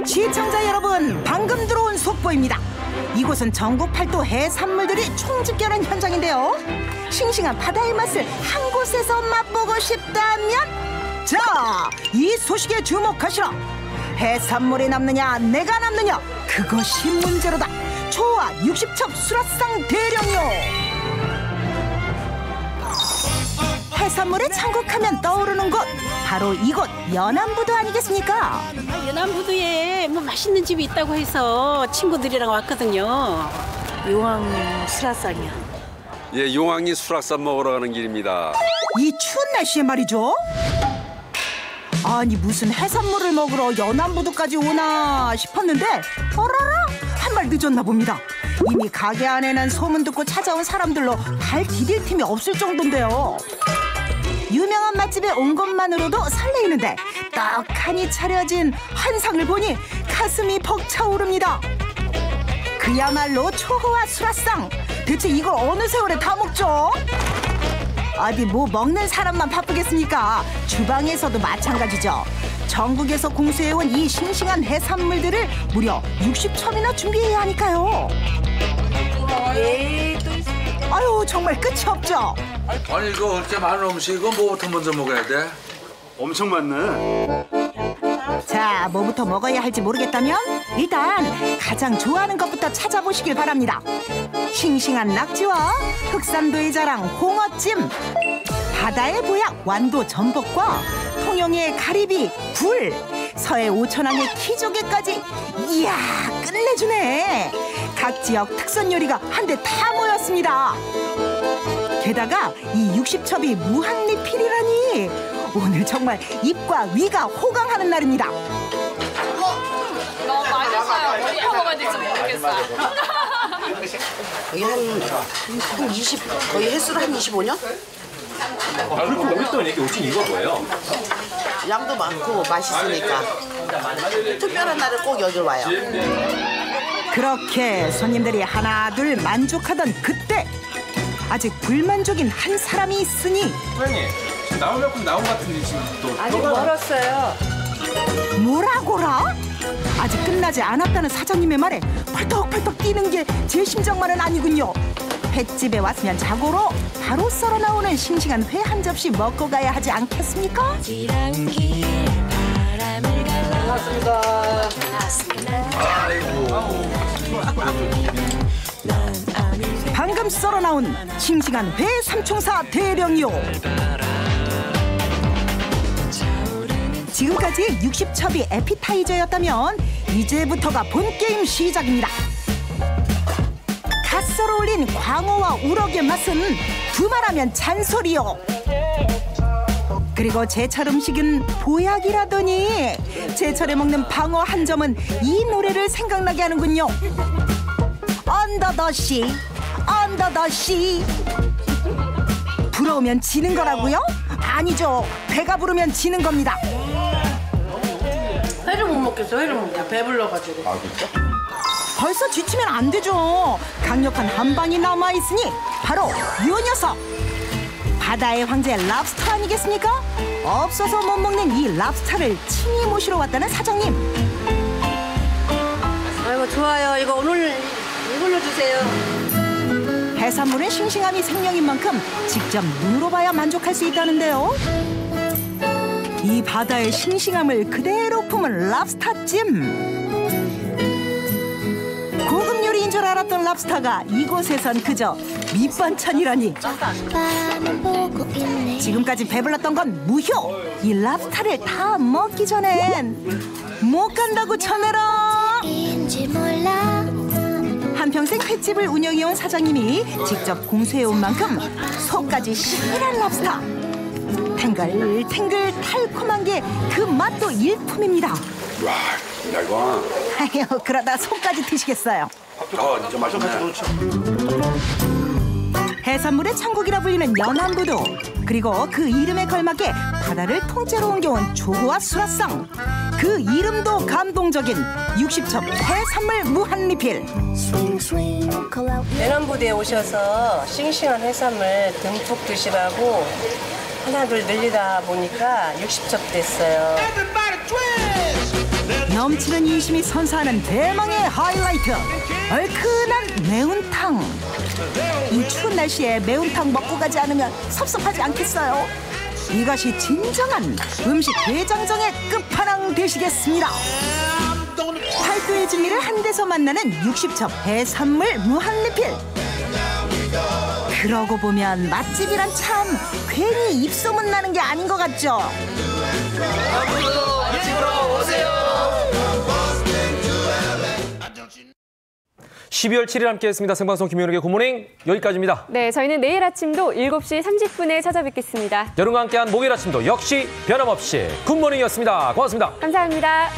시청자 여러분, 방금 들어온 속보입니다. 이곳은 전국 팔도 해산물들이 총집결한 현장인데요. 싱싱한 바다의 맛을 한 곳에서 맛보고 싶다면 자, 이 소식에 주목하시라. 해산물이 남느냐 내가 남느냐 그것이 문제로다. 초와 60첩 수라상 대령이요. 해산물의 천국하면 떠오르는 곳 바로 이곳 연안부두 아니겠습니까? 연안부두에 뭐 맛있는 집이 있다고 해서 친구들이랑 왔거든요. 용왕 수라상이요. 예, 용왕이 수락산 먹으러 가는 길입니다. 이 추운 날씨에 말이죠. 아니 무슨 해산물을 먹으러 연안부두까지 오나 싶었는데 어라라 한 발 늦었나 봅니다. 이미 가게 안에는 소문 듣고 찾아온 사람들로 발 디딜 틈이 없을 정도인데요. 유명한 맛집에 온 것만으로도 설레이는데 떡하니 차려진 한상을 보니 가슴이 벅차오릅니다. 그야말로 초호화 수라상. 대체 이걸 어느 세월에 다 먹죠? 어디 뭐 먹는 사람만 바쁘겠습니까? 주방에서도 마찬가지죠. 전국에서 공수해온 이 싱싱한 해산물들을 무려 60첩이나 준비해야 하니까요. 아유, 정말 끝이 없죠. 아니 이거 이렇게 많은 음식 이거 뭐부터 먼저 먹어야 돼? 엄청 많네. 자, 뭐부터 먹어야 할지 모르겠다면 일단 가장 좋아하는 것부터 찾아보시길 바랍니다. 싱싱한 낙지와 흑산도의 자랑 홍어찜, 바다의 보약 완도 전복과 통영의 가리비, 굴, 서해 오천항의 키조개까지 이야 끝내주네. 각 지역 특선 요리가 한데 다 모였습니다. 게다가 이 60첩이 무한리필이라니 오늘 정말 입과 위가 호강하는 날입니다. 너무 맛있어요. 어디서 먹어야 될지 모르겠어요. 거의 한 20, 거의 횟수로 한 25년? 그렇게 오랫동안 이렇게 오신 이유가 뭐예요? 양도 많고 맛있으니까 특별한 날은 꼭 여길 와요. 그렇게 손님들이 하나 둘 만족하던 그때 아직 불만족인 한 사람이 있으니 사장님, 지금 나온 명품 나온 것 같은데 지금 또 아직 멀었어요. 뭐라고라? 아직 끝나지 않았다는 사장님의 말에 펄떡펄떡 뛰는 게 제 심정만은 아니군요. 횟집에 왔으면 자고로 바로 썰어 나오는 싱싱한 회 한 접시 먹고 가야 하지 않겠습니까? 반갑습니다. 방금 썰어 나온 싱싱한 회 삼총사 대령이요. 지금까지 60첩이 에피타이저였다면 이제부터가 본게임 시작입니다. 갓 썰어 올린 광어와 우럭의 맛은 두말하면 잔소리요. 그리고 제철 음식은 보약이라더니 제철에 먹는 방어 한 점은 이 노래를 생각나게 하는군요. 언더 더 씨, 언더 더 씨. 부러우면 지는 거라고요? 아니죠. 배가 부르면 지는 겁니다. 회를 못 먹겠어. 회를 못 먹겠어. 배불러가지고. 아, 진짜? 벌써 지치면 안 되죠. 강력한 한 방이 남아있으니 바로 이 녀석. 바다의 황제 랍스터 아니겠습니까? 없어서 못 먹는 이 랍스터를 친히 모시러 왔다는 사장님. 아이고 좋아요. 이거 오늘 이걸로 주세요. 해산물은 싱싱함이 생명인 만큼 직접 눈으로 봐야 만족할 수 있다는데요. 이 바다의 싱싱함을 그대로 품은 랍스터찜. 고급 요리인 줄 알았던 랍스터가 이곳에선 그저 밑반찬이라니. 지금까지 배불렀던 건 무효. 이 랍스터를 다 먹기 전엔 못 간다고 쳐내라. 한평생 횟집을 운영해온 사장님이 직접 공수해온 만큼 속까지 실한 랍스터. 탱글탱글 달콤한 게 그 맛도 일품입니다. 와, 야 이거. 아유, 그러다 속까지 드시겠어요. 진짜 맛있네. 해산물의 천국이라 불리는 연안부도, 그리고 그 이름에 걸맞게 바다를 통째로 옮겨온 조호와 수라상. 그 이름도 감동적인 60첩 해산물 무한리필. 연안부대에 오셔서 싱싱한 해산물 듬뿍 드시라고 하나둘 늘리다 보니까 60첩 됐어요. 넘치는 인심이 선사하는 대망의 하이라이트, 얼큰한 매운탕. 이 추운 날씨에 매운탕 먹고 가지 않으면 섭섭하지 않겠어요? 이것이 진정한 음식 대장정의 끝판왕 되시겠습니다. 팔도의 진미를 한 데서 만나는 60첩 해산물 무한리필. 그러고 보면 맛집이란 참 괜히 입소문 나는 게 아닌 것 같죠? 12월 7일 함께했습니다. 생방송 김현욱의 굿모닝 여기까지입니다. 네, 저희는 내일 아침도 7시 30분에 찾아뵙겠습니다. 여러분과 함께한 목요일 아침도 역시 변함없이 굿모닝이었습니다. 고맙습니다. 감사합니다.